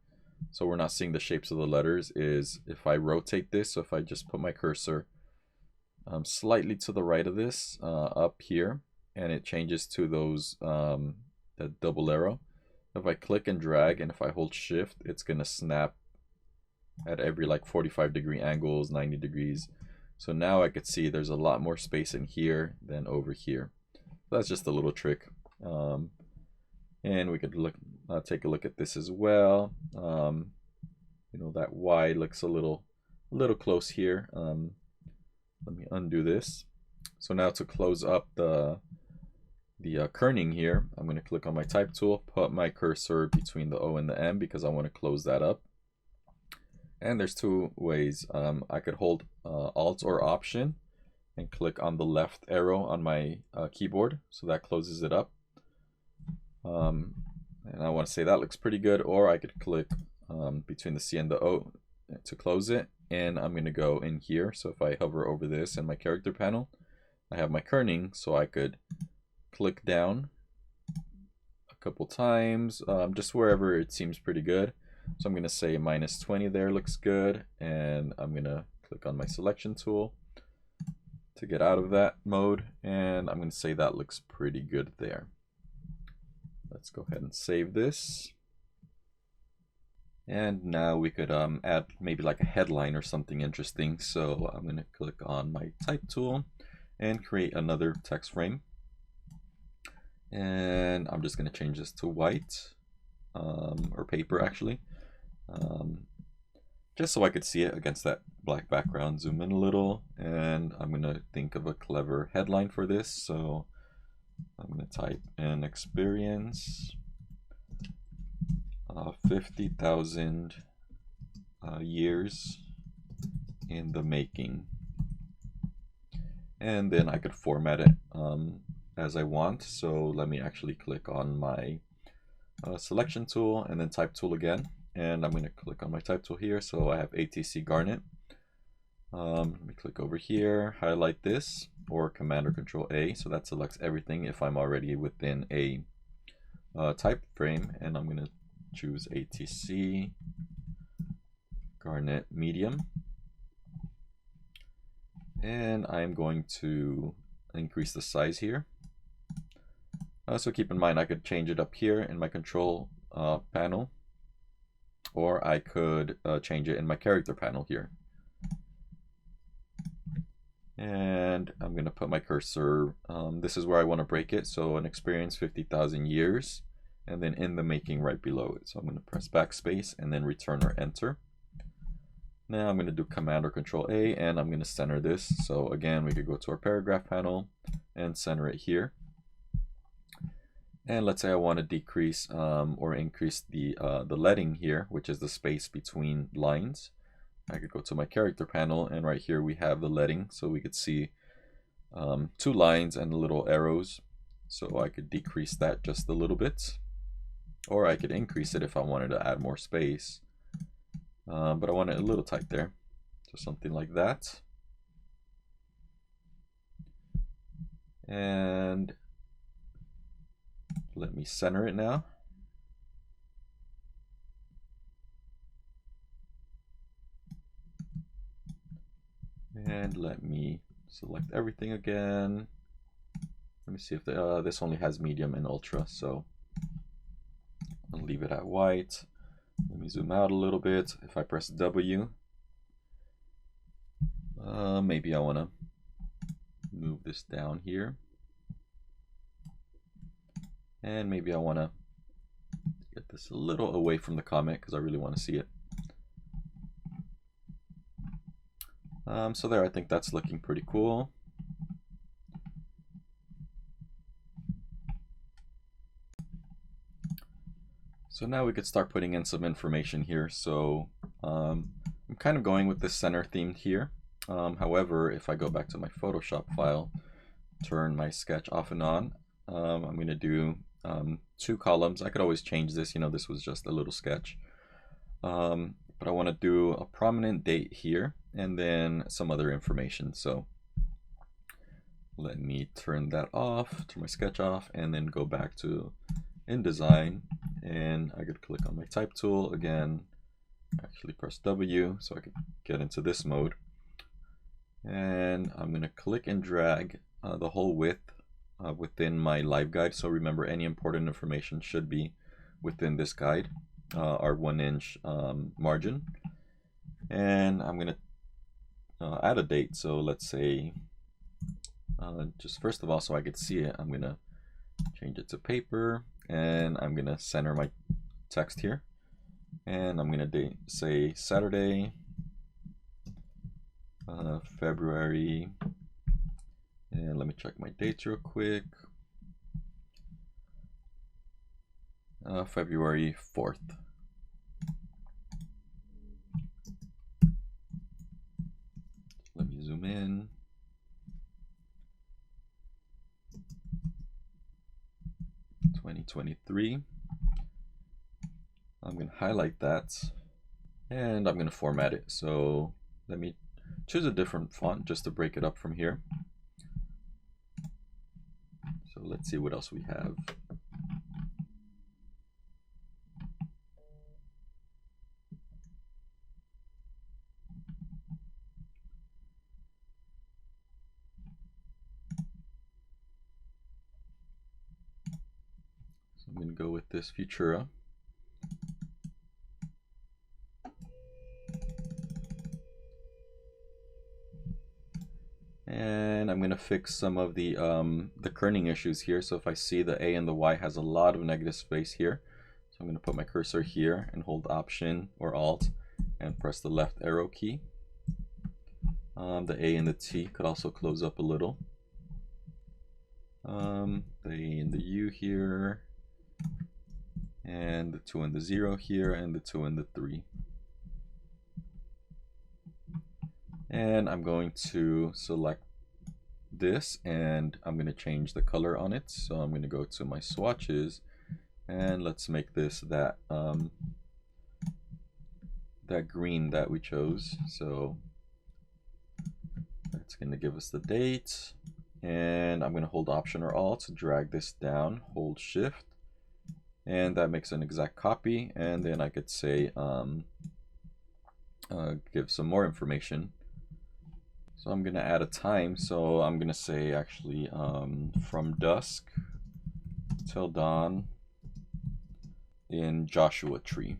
so we're not seeing the shapes of the letters, is if I rotate this. So if I just put my cursor slightly to the right of this up here, and it changes to those that double arrow. If I click and drag, and if I hold shift, it's gonna snap at every like 45-degree angles, 90 degrees. So now I could see there's a lot more space in here than over here. That's just a little trick. And we could take a look at this as well. You know, that Y looks a little close here. Let me undo this. So now to close up the kerning here, I'm going to click on my type tool, put my cursor between the O and the M because I want to close that up. And there's two ways. I could hold Alt or Option and click on the left arrow on my keyboard, so that closes it up. And I want to say that looks pretty good. Or I could click between the C and the O to close it, and I'm going to go in here. So if I hover over this in my character panel, I have my kerning, so I could click down a couple times, just wherever it seems pretty good. So I'm going to say -20 there looks good, and I'm going to click on my selection tool to get out of that mode, and I'm going to say that looks pretty good there. Let's go ahead and save this. And now we could add maybe like a headline or something interesting. So I'm going to click on my type tool and create another text frame. And I'm just going to change this to white, or paper actually, just so I could see it against that black background. Zoom in a little, and I'm going to think of a clever headline for this. So I'm going to type in experience 50,000 years in the making. And then I could format it as I want. So let me actually click on my selection tool and then type tool again. And I'm going to click on my type tool here. So I have ATC Garnet. Let me click over here, highlight this, or Command or Control A. So that selects everything if I'm already within a type frame. And I'm going to choose ATC Garnet Medium. And I'm going to increase the size here. So keep in mind, I could change it up here in my control panel, or I could change it in my character panel here. And I'm going to put my cursor, this is where I want to break it. So an experience 50,000 years, and then in the making right below it. So I'm going to press backspace and then return or enter. Now I'm going to do Command or Control A, and I'm going to center this. So again, we could go to our paragraph panel and center it here. And let's say I want to decrease or increase the leading here, which is the space between lines. I could go to my character panel, and right here we have the leading, so we could see 2 lines and little arrows. So I could decrease that just a little bit, or I could increase it if I wanted to add more space. But I want it a little tight there, so something like that. And let me center it now. And let me select everything again. Let me see if this only has medium and ultra, so I'll leave it at white. Let me zoom out a little bit. If I press W, maybe I want to move this down here. And maybe I want to get this a little away from the comment because I really want to see it. So there, I think that's looking pretty cool. So now we could start putting in some information here. So I'm kind of going with this center theme here. However, if I go back to my Photoshop file, turn my sketch off and on, I'm going to do 2 columns. I could always change this, you know, this was just a little sketch. but I want to do a prominent date here and then some other information. So let me turn that off, turn my sketch off, and then go back to InDesign, and I could click on my type tool again, actually press W so I can get into this mode. And I'm going to click and drag the whole width within my live guide. So remember, any important information should be within this guide, our 1-inch margin. And I'm going to add a date. So let's say, just first of all, so I could see it, I'm going to change it to paper, and I'm going to center my text here. And I'm going to say Saturday, February, and let me check my dates real quick. February 4th. Let me zoom in. (2023). I'm going to highlight that, and I'm going to format it. So let me choose a different font just to break it up from here. So let's see what else we have. So I'm going to go with this Futura. And I'm going to fix some of the kerning issues here. So if I see the A and the Y has a lot of negative space here, so I'm going to put my cursor here and hold Option or Alt and press the left arrow key. The A and the T could also close up a little. The A and the U here, and the 2 and the 0 here, and the 2 and the 3. And I'm going to select this, and I'm going to change the color on it. So I'm going to go to my swatches, and let's make this that that green that we chose. So that's going to give us the date, and I'm going to hold Option or Alt to drag this down, hold Shift, and that makes an exact copy. And then I could say give some more information. So I'm going to add a time. So I'm going to say actually from dusk till dawn in Joshua Tree.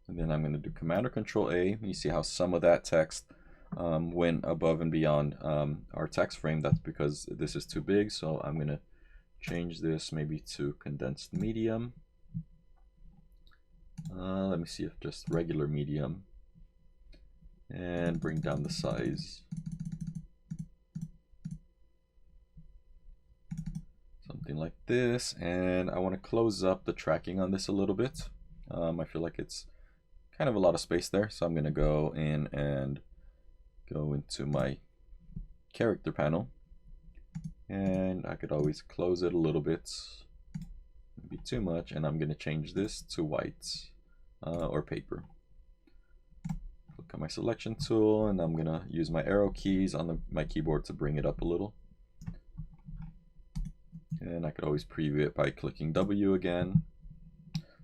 And then I'm going to do Command or Control A. You see how some of that text went above and beyond our text frame. That's because this is too big. So I'm going to change this maybe to condensed medium. Let me see if just regular medium, and bring down the size. Something like this. And I want to close up the tracking on this a little bit. I feel like it's kind of a lot of space there. So I'm going to go in and go into my character panel. And I could always close it a little bit. Maybe too much. And I'm going to change this to white. Or paper. Click on my selection tool, and I'm gonna use my arrow keys on my keyboard to bring it up a little. And I could always preview it by clicking W again.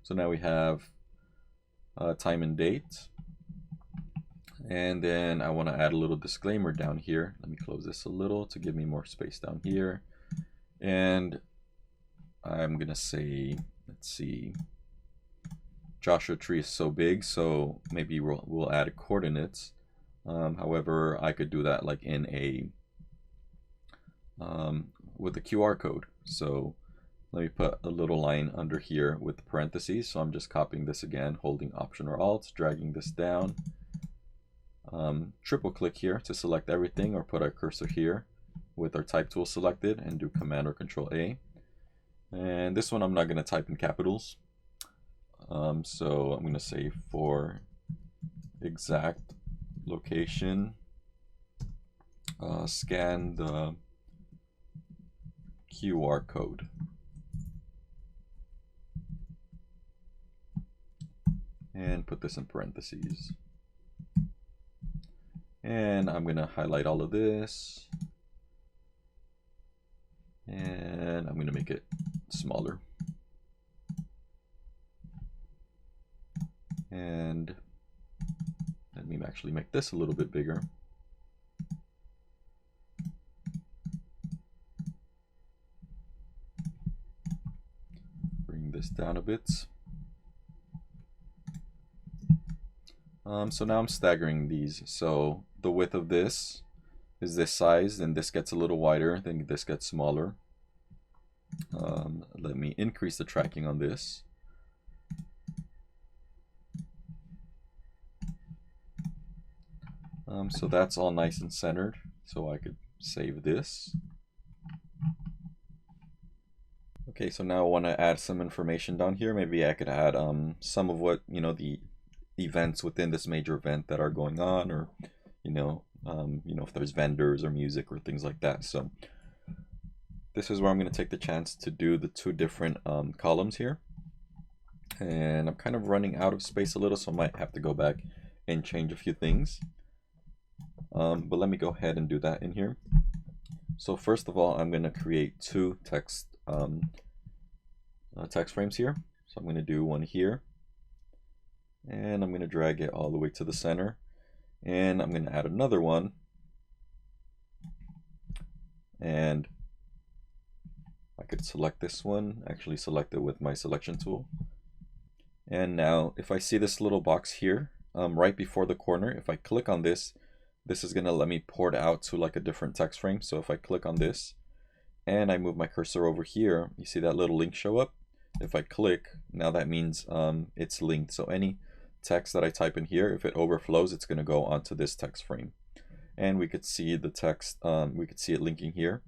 So now we have time and date. And then I want to add a little disclaimer down here. Let me close this a little to give me more space down here. And I'm gonna say, let's see, Joshua Tree is so big, so maybe we'll add coordinates. However, I could do that like in a with a QR code. So let me put a little line under here with the parentheses. So I'm just copying this again, holding Option or Alt, dragging this down. Triple click here to select everything, or put our cursor here with our type tool selected, and do Command or Control A. And this one I'm not going to type in capitals. So I'm going to say for exact location, scan the QR code. and put this in parentheses. And I'm going to highlight all of this. And I'm going to make it smaller. And let me actually make this a little bit bigger. Bring this down a bit. So now I'm staggering these. So the width of this is this size, then this gets a little wider, then this gets smaller. Let me increase the tracking on this. So that's all nice and centered. So I could save this. Okay, so now I want to add some information down here. Maybe I could add some of what, the events within this major event that are going on, or if there's vendors or music or things like that. So this is where I'm going to take the chance to do the two different columns here. And I'm kind of running out of space a little, so I might have to go back and change a few things. But let me go ahead and do that in here. So first of all, I'm going to create two text frames here. So I'm going to do one here, and I'm going to drag it all the way to the center, and I'm going to add another one, and I could select this one, actually select it with my selection tool. And now if I see this little box here right before the corner, if I click on this, this is going to let me port out to like a different text frame. So if I click on this and I move my cursor over here, you see that little link show up. If I click, now that means it's linked. So any text that I type in here, if it overflows, it's going to go onto this text frame. And we could see the text, we could see it linking here.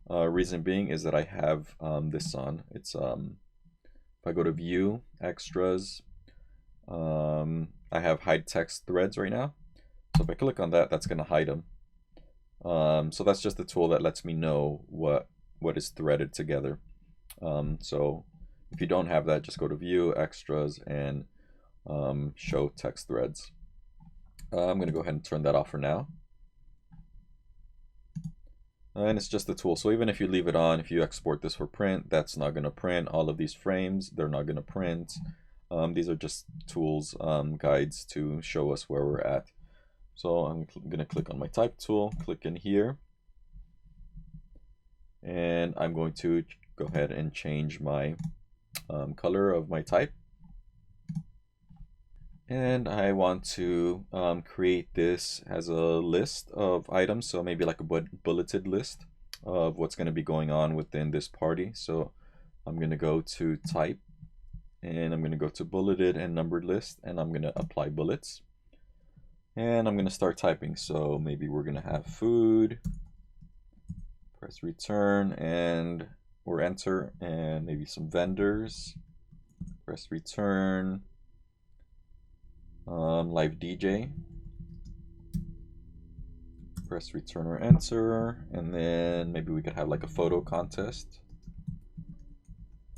Reason being is that I have this on. It's if I go to view, extras, I have hide text threads right now. So if I click on that, that's going to hide them. So that's just a tool that lets me know what is threaded together. So if you don't have that, just go to view, extras, and show text threads. I'm going to go ahead and turn that off for now. And it's just a tool. So even if you leave it on, if you export this for print, that's not going to print. All of these frames, they're not going to print. These are just tools, guides to show us where we're at. So I'm going to click on my type tool, click in here, and I'm going to go ahead and change my color of my type. And I want to create this as a list of items, so maybe like a bulleted list of what's going to be going on within this party. So I'm going to go to type, and I'm going to go to bulleted and numbered list, and I'm going to apply bullets. And I'm going to start typing. So maybe we're going to have food, press return and or enter, and maybe some vendors, press return, live DJ, press return or enter, and then maybe we could have like a photo contest,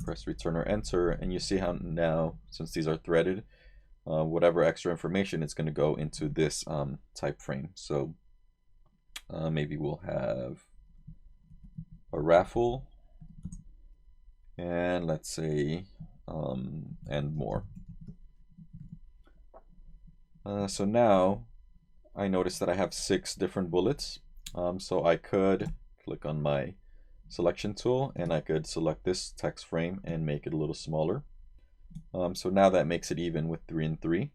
press return or enter, and you see how now, since these are threaded, whatever extra information, it's going to go into this type frame. So maybe we'll have a raffle, and let's say and more. So now I notice that I have 6 different bullets. So I could click on my selection tool, and I could select this text frame and make it a little smaller. So now that makes it even with 3 and 3.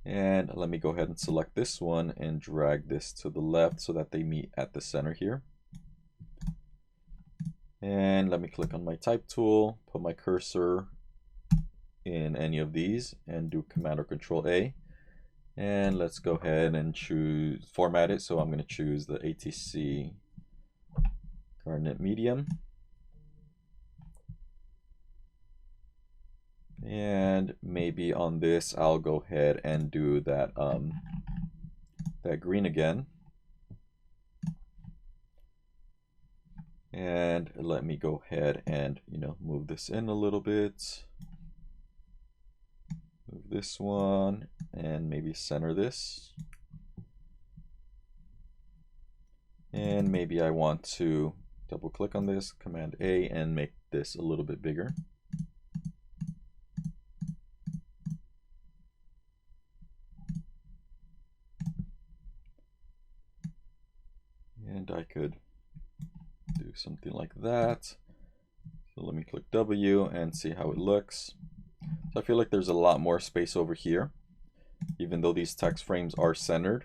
And let me go ahead and select this one and drag this to the left so that they meet at the center here. And let me click on my type tool, put my cursor in any of these and do Command or Control A. And let's go ahead and choose format it. So I'm going to choose the ATC Garnet Medium. And maybe on this, I'll go ahead and do that that green again. And let me go ahead and move this in a little bit. this one and maybe center this. And maybe I want to double click on this, Command A, and make this a little bit bigger. And I could do something like that. So let me click W and see how it looks. So I feel like there's a lot more space over here. Even though these text frames are centered,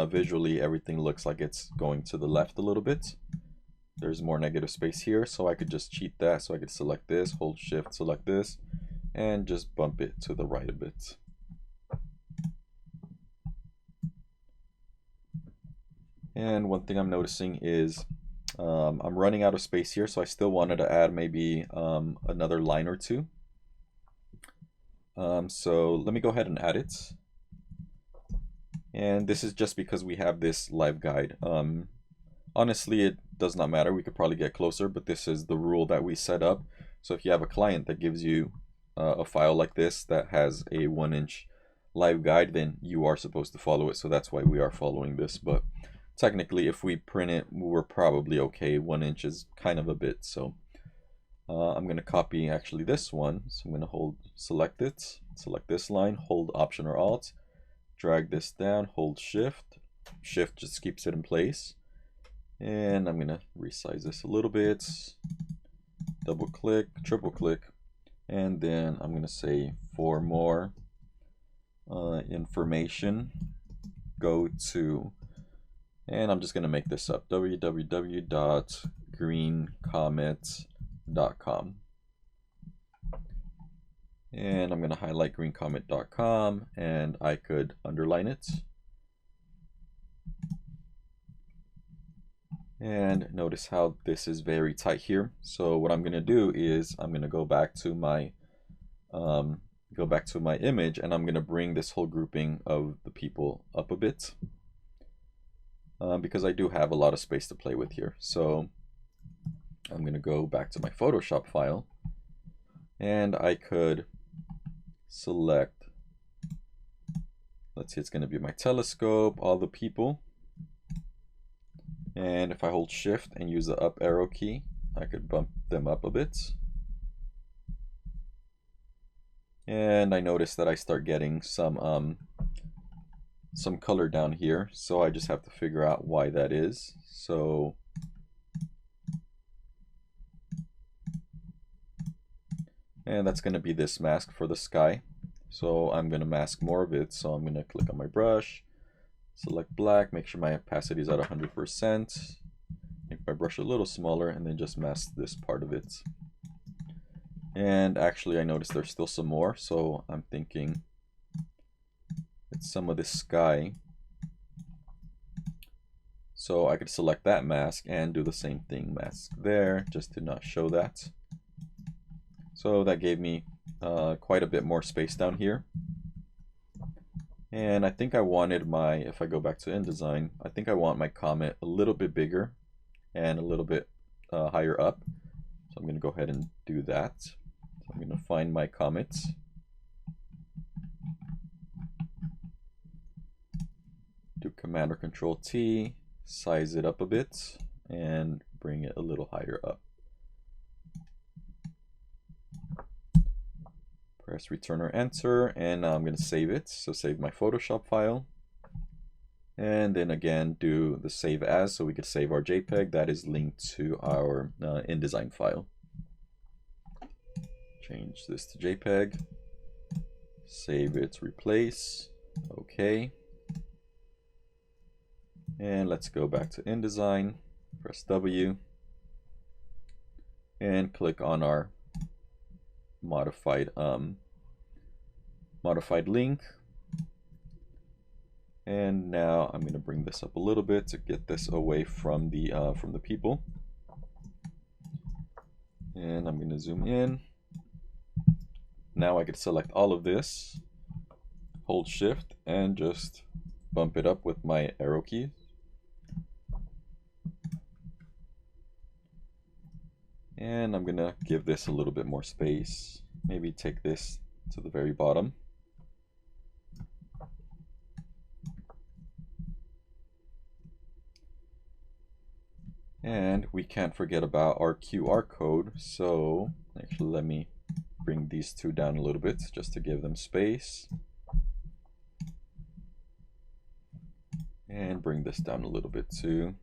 visually everything looks like it's going to the left a little bit. There's more negative space here, so I could just cheat that. So I could select this, hold Shift, select this, and just bump it to the right a bit. And one thing I'm noticing is I'm running out of space here, so I still wanted to add maybe another line or two. So let me go ahead and add it. And this is just because we have this live guide. Honestly, it does not matter. We could probably get closer, but this is the rule that we set up. So if you have a client that gives you a file like this that has a 1-inch live guide, then you are supposed to follow it. So that's why we are following this. But technically, if we print it, we're probably okay. 1 inch is kind of a bit. So I'm going to copy actually this one. So I'm going to select it, select this line, hold Option or Alt, drag this down, hold Shift. Shift just keeps it in place. And I'm going to resize this a little bit, double click, triple click, and then I'm going to say for more information, go to, and I'm just going to make this up, www.greencomet.com. And I'm going to highlight greencomet.com, and I could underline it. And notice how this is very tight here. So what I'm going to do is I'm going to go back to my image, and I'm going to bring this whole grouping of the people up a bit because I do have a lot of space to play with here. So I'm going to go back to my Photoshop file, and I could select, let's see, it's going to be my telescope, all the people. And if I hold Shift and use the up arrow key, I could bump them up a bit. And I notice that I start getting some color down here, so I just have to figure out why that is. So and that's going to be this mask for the sky. So I'm going to mask more of it. So I'm going to click on my brush, select black, make sure my opacity is at 100%, make my brush a little smaller, and then just mask this part of it. And actually I noticed there's still some more, so I'm thinking it's some of this sky. So I could select that mask and do the same thing, mask there, just to not show that. So that gave me quite a bit more space down here. And I think I wanted my, if I go back to InDesign, I think I want my comet a little bit bigger and a little bit higher up. So I'm going to go ahead and do that. So I'm going to find my comet. Do Command or Control T, size it up a bit, and bring it a little higher up. Press Return or Enter, and now I'm going to save it. So save my Photoshop file. And then again, do the Save As, so we could save our JPEG that is linked to our InDesign file. Change this to JPEG. Save it, replace. Okay. And let's go back to InDesign. Press W. And click on our modified link. And now I'm going to bring this up a little bit to get this away from the people. And I'm going to zoom in. Now I could select all of this, hold Shift, and just bump it up with my arrow keys. And I'm gonna give this a little bit more space. Maybe take this to the very bottom. And we can't forget about our QR code. So actually, let me bring these two down a little bit just to give them space. And bring this down a little bit too.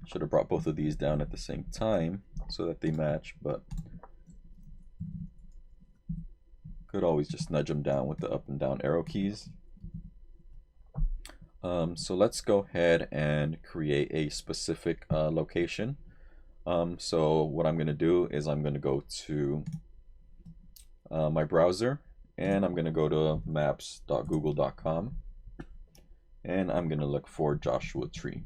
Should have brought both of these down at the same time so that they match, but could always just nudge them down with the up and down arrow keys. So let's go ahead and create a specific location. So what I'm going to do is I'm going to go to my browser, and I'm going to go to maps.google.com, and I'm going to look for Joshua Tree.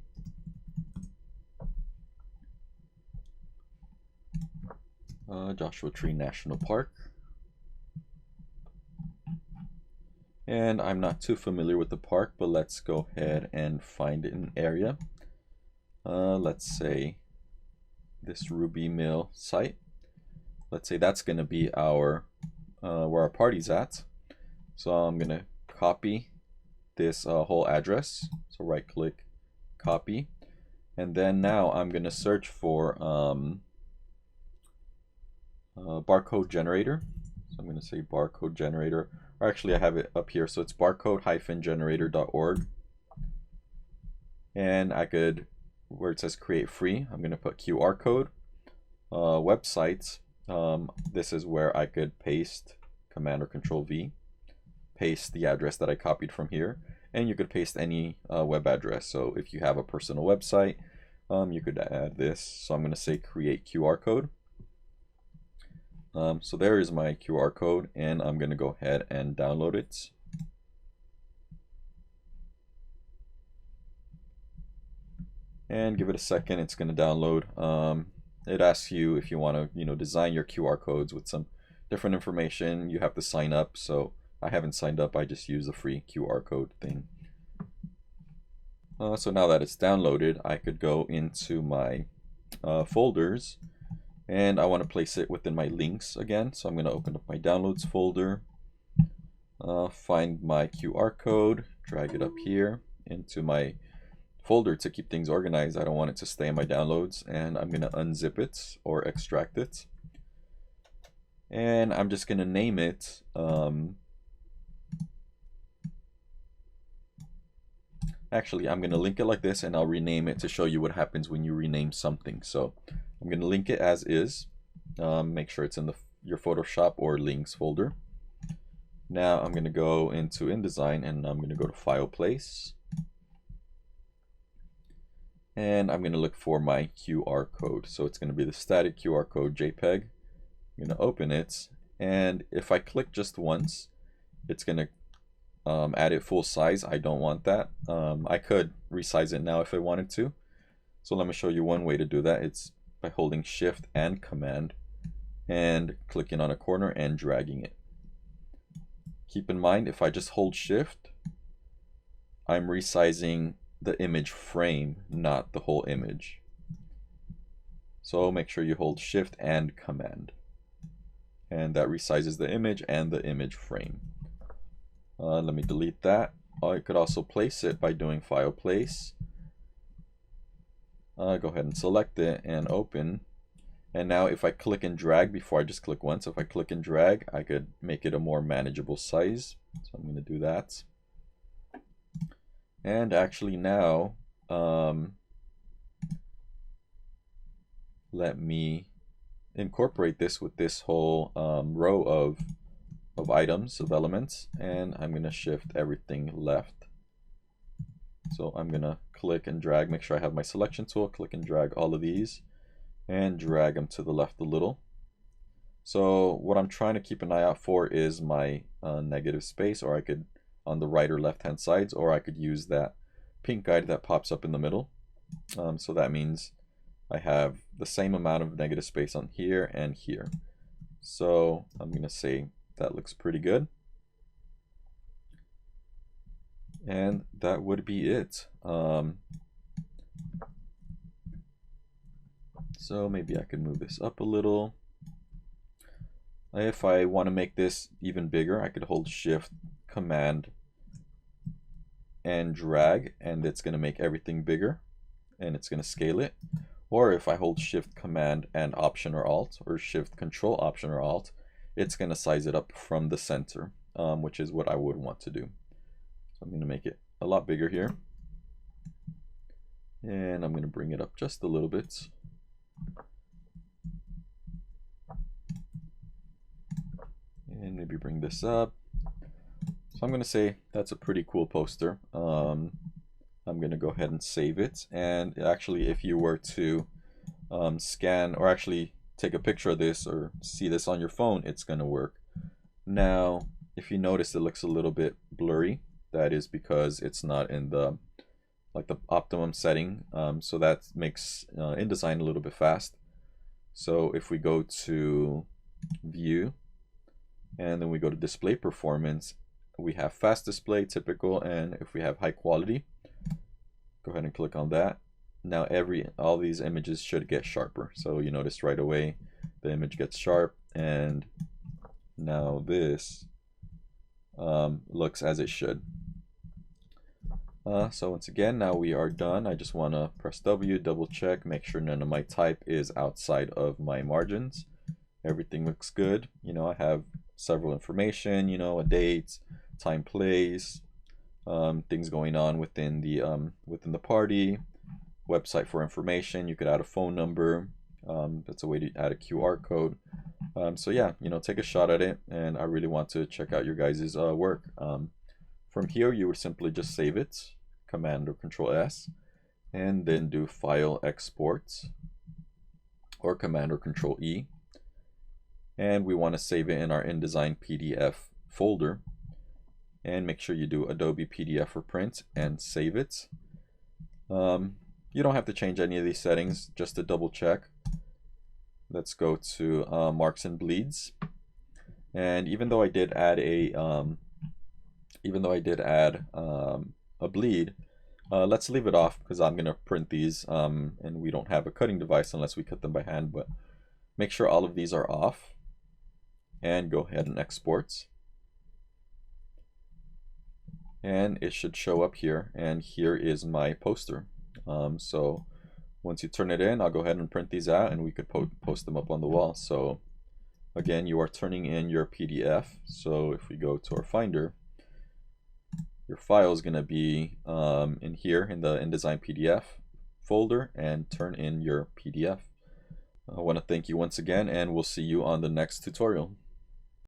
Joshua Tree National Park. And I'm not too familiar with the park, but let's go ahead and find an area. Let's say this Ruby Mill site. Let's say that's going to be our where our party's at. So I'm going to copy this whole address. So right click, copy. And then now I'm going to search for barcode generator. So I'm going to say barcode generator. Or actually, I have it up here. So it's barcode-generator.org. And I could, where it says create free, I'm going to put QR code. Websites, this is where I could paste Command or Control V, paste the address that I copied from here. And you could paste any web address. So if you have a personal website, you could add this. So I'm going to say create QR code. So there is my QR code, and I'm going to go ahead and download it. And give it a second, it's going to download. It asks you if you want to, design your QR codes with some different information. You have to sign up, so I haven't signed up. I just use the free QR code thing. So now that it's downloaded, I could go into my folders. And I want to place it within my links again. So I'm going to open up my downloads folder, find my QR code, drag it up here into my folder to keep things organized. I don't want it to stay in my downloads, and I'm going to unzip it or extract it. And I'm just going to name it actually, I'm going to link it like this, and I'll rename it to show you what happens when you rename something. So I'm going to link it as is. Make sure it's in your Photoshop or links folder. Now I'm going to go into InDesign, and I'm going to go to File, Place. And I'm going to look for my QR code. So it's going to be the static QR code JPEG. I'm going to open it, and if I click just once, it's going to add it full size. I don't want that. I could resize it now if I wanted to. So let me show you one way to do that. It's by holding Shift and Command and clicking on a corner and dragging it. Keep in mind, if I just hold Shift, I'm resizing the image frame, not the whole image. So make sure you hold Shift and Command. And that resizes the image and the image frame. Let me delete that. I could also place it by doing File, Place. Go ahead and select it and open. And now if I click and drag, before I just click once, if I click and drag, I could make it a more manageable size. So I'm going to do that. And actually now, let me incorporate this with this whole row of items, of elements, and I'm going to shift everything left. So I'm going to click and drag, make sure I have my selection tool, click and drag all of these, and drag them to the left a little. So what I'm trying to keep an eye out for is my negative space, or I could on the right or left hand sides, or I could use that pink guide that pops up in the middle. So that means I have the same amount of negative space on here and here. So I'm going to say that looks pretty good. And that would be it. So maybe I can move this up a little. If I want to make this even bigger, I could hold Shift, Command, and drag, and it's going to make everything bigger. and it's going to scale it. Or if I hold Shift Command and Option or Alt, or Shift Control Option or Alt, it's going to size it up from the center, which is what I would want to do. So I'm going to make it a lot bigger here. And I'm going to bring it up just a little bit. And maybe bring this up. So I'm going to say that's a pretty cool poster. I'm going to go ahead and save it. And actually, if you were to scan or actually take a picture of this or see this on your phone, it's going to work. Now, if you notice, it looks a little bit blurry. That is because it's not in the optimum setting. So that makes InDesign a little bit fast. So if we go to View, and then we go to Display Performance, we have Fast Display, Typical, and if we have High Quality, go ahead and click on that. Now all these images should get sharper. So you notice right away the image gets sharp, and now this looks as it should. So once again, now we are done. I just want to press W, double check, make sure none of my type is outside of my margins. Everything looks good. You know, I have several information, you know, a date, time, place, things going on within the party, website for information. You could add a phone number. That's a way to add a QR code. So yeah, you know, take a shot at it, and I really want to check out your guys' work. From here, you would simply just save it, Command or Control S, and then do File, Export, or Command or Control E. And we want to save it in our InDesign PDF folder. And make sure you do Adobe PDF for print and save it. You don't have to change any of these settings, just to double check. Let's go to Marks and Bleeds. And even though I did add a bleed, let's leave it off because I'm gonna print these, and we don't have a cutting device unless we cut them by hand. But make sure all of these are off, and go ahead and export. And it should show up here, and here is my poster. So once you turn it in, I'll go ahead and print these out, and we could post them up on the wall. So again, you are turning in your PDF. So if we go to our Finder, your file is going to be in here in the InDesign PDF folder, and turn in your PDF. I want to thank you once again, and we'll see you on the next tutorial.